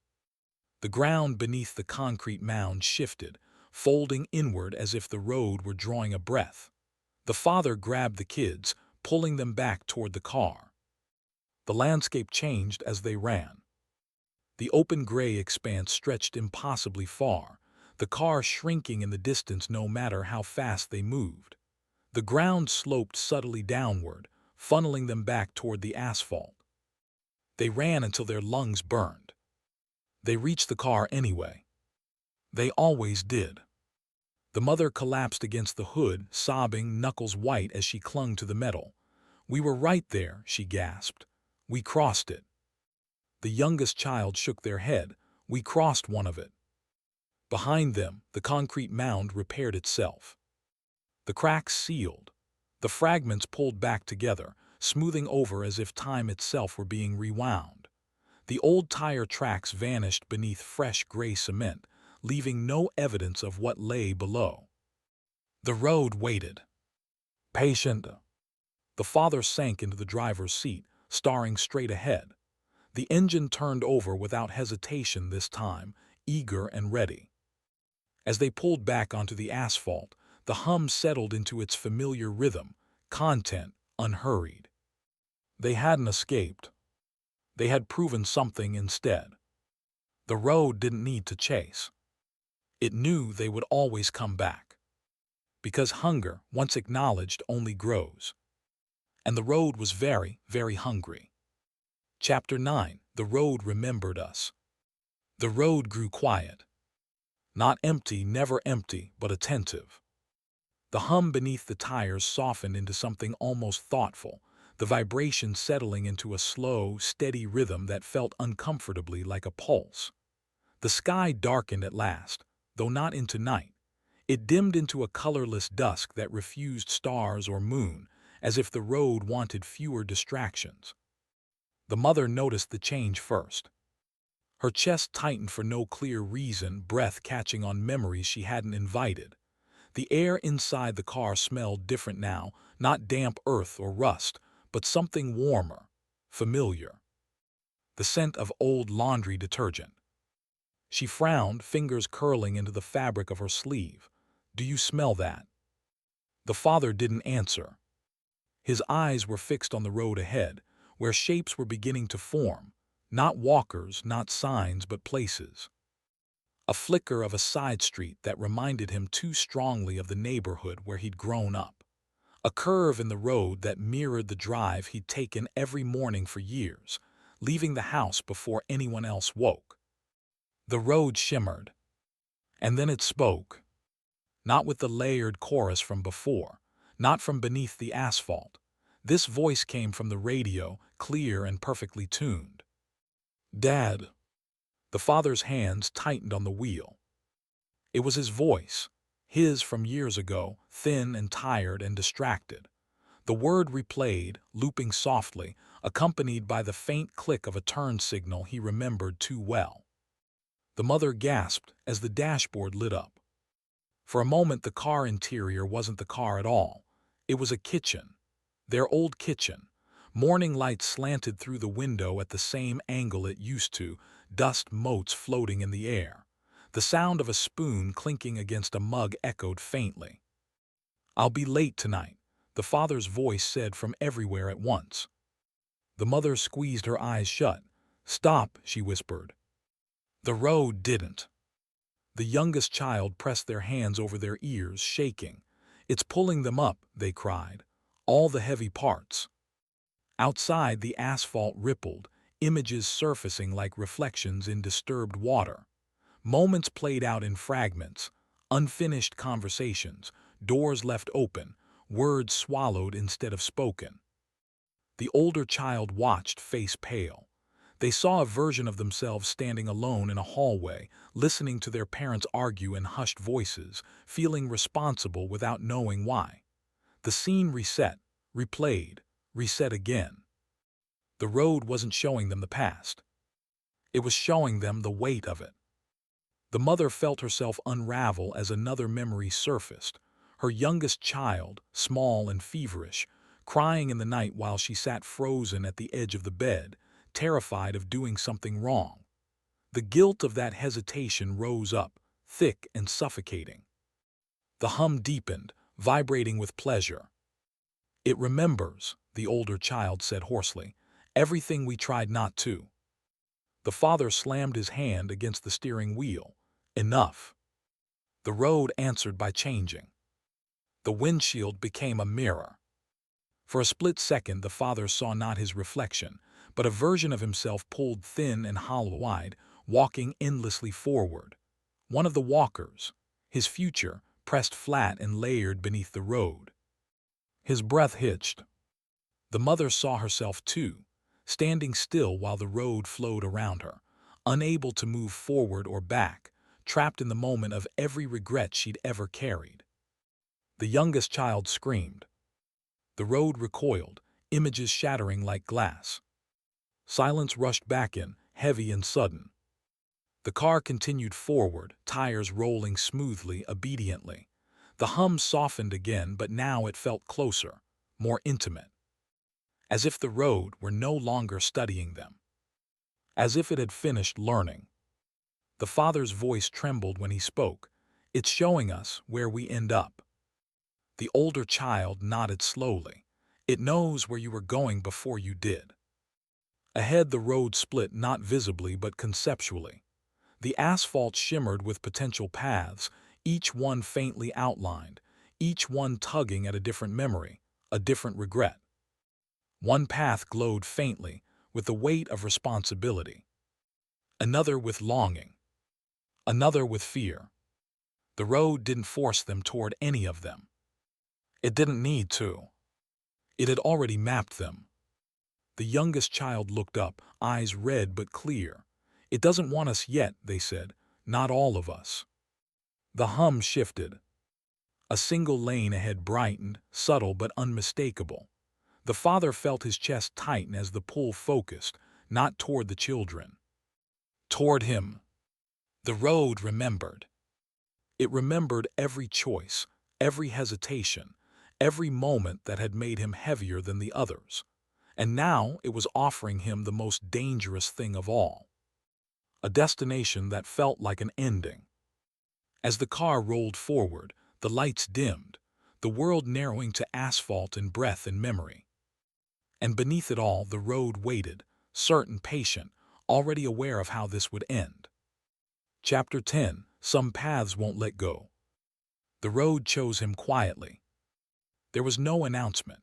The ground beneath the concrete mound shifted, folding inward as if the road were drawing a breath. The father grabbed the kids, pulling them back toward the car. The landscape changed as they ran. The open gray expanse stretched impossibly far, the car shrinking in the distance no matter how fast they moved. The ground sloped subtly downward, funneling them back toward the asphalt. They ran until their lungs burned. They reached the car anyway. They always did. The mother collapsed against the hood, sobbing, knuckles white as she clung to the metal. "We were right there," she gasped. "We crossed it." The youngest child shook their head. "We crossed one of it." Behind them, the concrete mound repaired itself. The cracks sealed. The fragments pulled back together, smoothing over as if time itself were being rewound. The old tire tracks vanished beneath fresh gray cement, leaving no evidence of what lay below. The road waited. Patient. The father sank into the driver's seat, staring straight ahead. The engine turned over without hesitation this time, eager and ready. As they pulled back onto the asphalt, the hum settled into its familiar rhythm, content, unhurried. They hadn't escaped. They had proven something instead. The road didn't need to chase. It knew they would always come back. Because hunger, once acknowledged, only grows. And the road was very, very hungry. Chapter 9. The road remembered us. The road grew quiet. Not empty, never empty, but attentive. The hum beneath the tires softened into something almost thoughtful, the vibration settling into a slow, steady rhythm that felt uncomfortably like a pulse. The sky darkened at last, though not into night. It dimmed into a colorless dusk that refused stars or moon, as if the road wanted fewer distractions. The mother noticed the change first. Her chest tightened for no clear reason, breath catching on memories she hadn't invited. The air inside the car smelled different now, not damp earth or rust, but something warmer, familiar. The scent of old laundry detergent. She frowned, fingers curling into the fabric of her sleeve. "Do you smell that?" The father didn't answer. His eyes were fixed on the road ahead, where shapes were beginning to form. Not walkers, not signs, but places. A flicker of a side street that reminded him too strongly of the neighborhood where he'd grown up. A curve in the road that mirrored the drive he'd taken every morning for years, leaving the house before anyone else woke. The road shimmered. And then it spoke. Not with the layered chorus from before, not from beneath the asphalt. This voice came from the radio, clear and perfectly tuned. "Dad." The father's hands tightened on the wheel. It was his voice, his from years ago, thin and tired and distracted. The word replayed, looping softly, accompanied by the faint click of a turn signal he remembered too well. The mother gasped as the dashboard lit up. For a moment the car interior wasn't the car at all. It was a kitchen. Their old kitchen. Morning light slanted through the window at the same angle it used to, dust motes floating in the air. The sound of a spoon clinking against a mug echoed faintly. "I'll be late tonight," the father's voice said from everywhere at once. The mother squeezed her eyes shut. "Stop," she whispered. The road didn't. The youngest child pressed their hands over their ears, shaking. "It's pulling them up," they cried. "All the heavy parts." Outside, the asphalt rippled, images surfacing like reflections in disturbed water. Moments played out in fragments, unfinished conversations, doors left open, words swallowed instead of spoken. The older child watched, face pale. They saw a version of themselves standing alone in a hallway, listening to their parents argue in hushed voices, feeling responsible without knowing why. The scene reset, replayed, reset again. The road wasn't showing them the past. It was showing them the weight of it. The mother felt herself unravel as another memory surfaced. Her youngest child, small and feverish, crying in the night while she sat frozen at the edge of the bed, terrified of doing something wrong. The guilt of that hesitation rose up, thick and suffocating. The hum deepened, vibrating with pleasure. "It remembers," the older child said hoarsely, "everything we tried not to." The father slammed his hand against the steering wheel. "Enough." The road answered by changing. The windshield became a mirror. For a split second the father saw not his reflection, but a version of himself pulled thin and hollow-eyed, walking endlessly forward. One of the walkers, his future, pressed flat and layered beneath the road. His breath hitched. The mother saw herself too, standing still while the road flowed around her, unable to move forward or back, trapped in the moment of every regret she'd ever carried. The youngest child screamed. The road recoiled, images shattering like glass. Silence rushed back in, heavy and sudden. The car continued forward, tires rolling smoothly, obediently. The hum softened again, but now it felt closer, more intimate. As if the road were no longer studying them. As if it had finished learning. The father's voice trembled when he spoke. "It's showing us where we end up." The older child nodded slowly. "It knows where you were going before you did." Ahead the road split not visibly but conceptually. The asphalt shimmered with potential paths, each one faintly outlined, each one tugging at a different memory, a different regret. One path glowed faintly, with the weight of responsibility. Another with longing. Another with fear. The road didn't force them toward any of them. It didn't need to. It had already mapped them. The youngest child looked up, eyes red but clear. "It doesn't want us yet," they said. "Not all of us." The hum shifted. A single lane ahead brightened, subtle but unmistakable. The father felt his chest tighten as the pull focused, not toward the children. toward him. The road remembered. It remembered every choice, every hesitation, every moment that had made him heavier than the others. And now it was offering him the most dangerous thing of all, a destination that felt like an ending. As the car rolled forward, the lights dimmed, the world narrowing to asphalt and breath and memory. And beneath it all, the road waited, certain, patient, already aware of how this would end. Chapter 10. Some paths won't let go. The road chose him quietly. There was no announcement,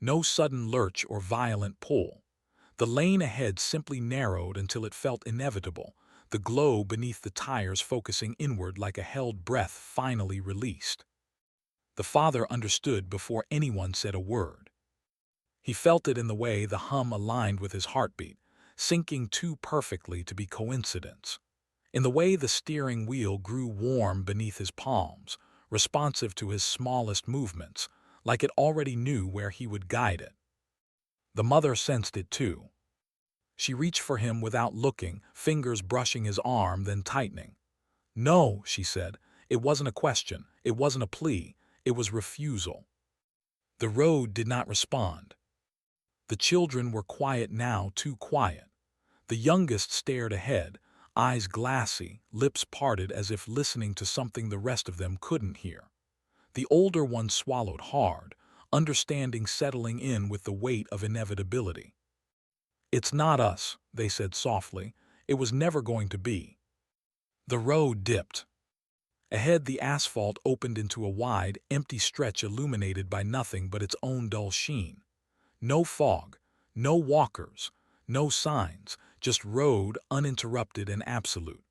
no sudden lurch or violent pull. The lane ahead simply narrowed until it felt inevitable, the glow beneath the tires focusing inward like a held breath finally released. The father understood before anyone said a word. He felt it in the way the hum aligned with his heartbeat, syncing too perfectly to be coincidence. In the way the steering wheel grew warm beneath his palms, responsive to his smallest movements, like it already knew where he would guide it. The mother sensed it too. She reached for him without looking, fingers brushing his arm, then tightening. "No," she said. It wasn't a question, it wasn't a plea, it was refusal. The road did not respond. The children were quiet now, too quiet. The youngest stared ahead, eyes glassy, lips parted as if listening to something the rest of them couldn't hear. The older one swallowed hard, understanding settling in with the weight of inevitability. "It's not us," they said softly. "It was never going to be." The road dipped. Ahead, the asphalt opened into a wide, empty stretch illuminated by nothing but its own dull sheen. No fog, no walkers, no signs, just road, uninterrupted and absolute.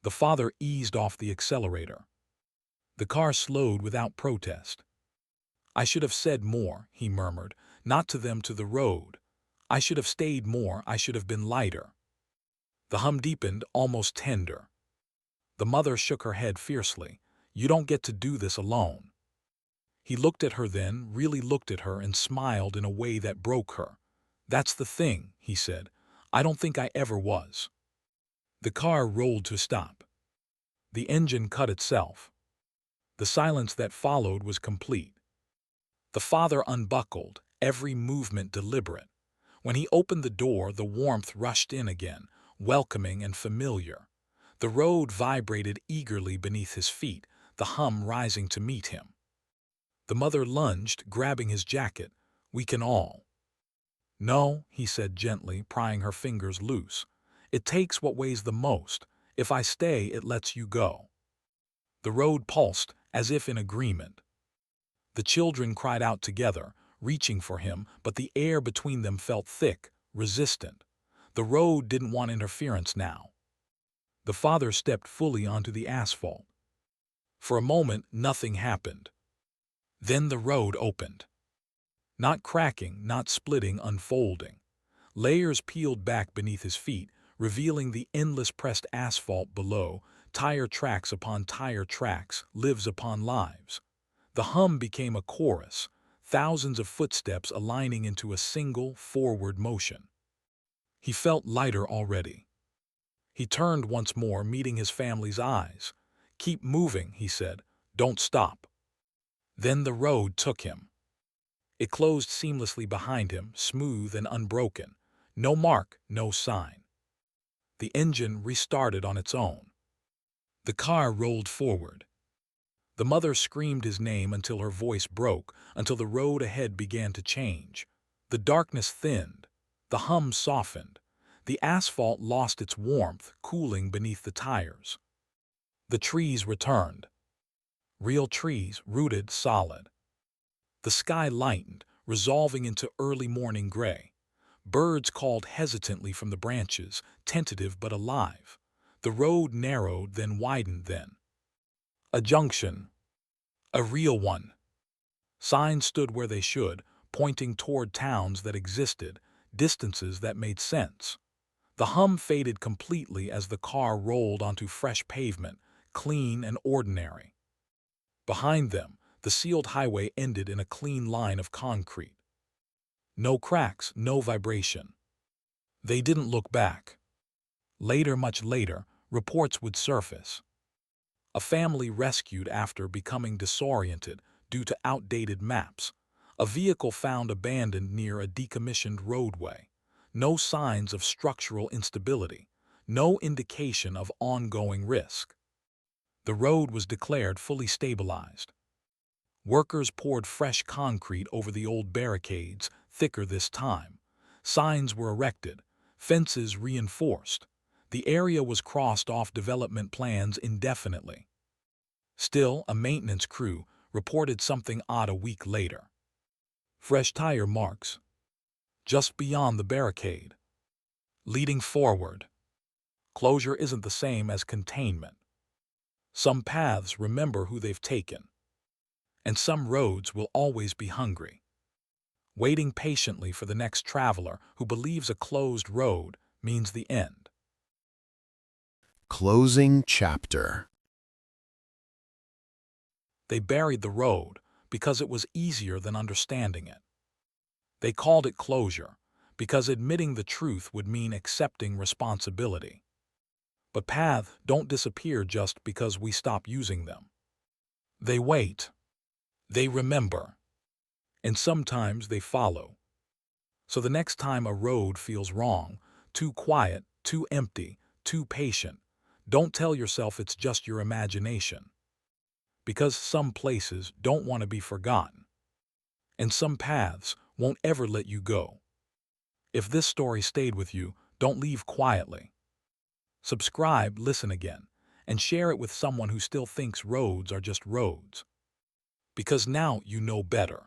The father eased off the accelerator. The car slowed without protest. "I should have said more," he murmured, "not to them, to the road. I should have stayed more, I should have been lighter." The hum deepened, almost tender. The mother shook her head fiercely. "You don't get to do this alone." He looked at her then, really looked at her, and smiled in a way that broke her. "That's the thing," he said. "I don't think I ever was." The car rolled to a stop. The engine cut itself. The silence that followed was complete. The father unbuckled, every movement deliberate. When he opened the door, the warmth rushed in again, welcoming and familiar. The road vibrated eagerly beneath his feet, the hum rising to meet him. The mother lunged, grabbing his jacket. "We can all." "No," he said gently, prying her fingers loose. "It takes what weighs the most. If I stay, it lets you go." The road pulsed, as if in agreement. The children cried out together, reaching for him, but the air between them felt thick, resistant. The road didn't want interference now. The father stepped fully onto the asphalt. For a moment, nothing happened. Then the road opened. Not cracking, not splitting, unfolding. Layers peeled back beneath his feet, revealing the endless pressed asphalt below, tire tracks upon tire tracks, lives upon lives. The hum became a chorus, thousands of footsteps aligning into a single, forward motion. He felt lighter already. He turned once more, meeting his family's eyes. "Keep moving," he said. "Don't stop." Then the road took him. It closed seamlessly behind him, smooth and unbroken. No mark, no sign. The engine restarted on its own. The car rolled forward. The mother screamed his name until her voice broke, until the road ahead began to change. The darkness thinned. The hum softened. The asphalt lost its warmth, cooling beneath the tires. The trees returned. Real trees, rooted solid. The sky lightened, resolving into early morning gray. Birds called hesitantly from the branches, tentative but alive. The road narrowed, then widened then. A junction. A real one. Signs stood where they should, pointing toward towns that existed, distances that made sense. The hum faded completely as the car rolled onto fresh pavement, clean and ordinary. Behind them, the sealed highway ended in a clean line of concrete. No cracks, no vibration. They didn't look back. Much later, reports would surface. A family rescued after becoming disoriented due to outdated maps. A vehicle found abandoned near a decommissioned roadway. No signs of structural instability. No indication of ongoing risk. The road was declared fully stabilized. Workers poured fresh concrete over the old barricades, thicker this time. Signs were erected, fences reinforced. The area was crossed off development plans indefinitely. Still, a maintenance crew reported something odd a week later. Fresh tire marks, just beyond the barricade. Leading forward. Closure isn't the same as containment. Some paths remember who they've taken, and some roads will always be hungry, waiting patiently for the next traveler who believes a closed road means the end. Closing chapter. They buried the road because it was easier than understanding it. They called it closure because admitting the truth would mean accepting responsibility. But paths don't disappear just because we stop using them. They wait. They remember. And sometimes they follow. So the next time a road feels wrong, too quiet, too empty, too patient, don't tell yourself it's just your imagination. Because some places don't want to be forgotten. And some paths won't ever let you go. If this story stayed with you, don't leave quietly. Subscribe, listen again, and share it with someone who still thinks roads are just roads. Because now you know better.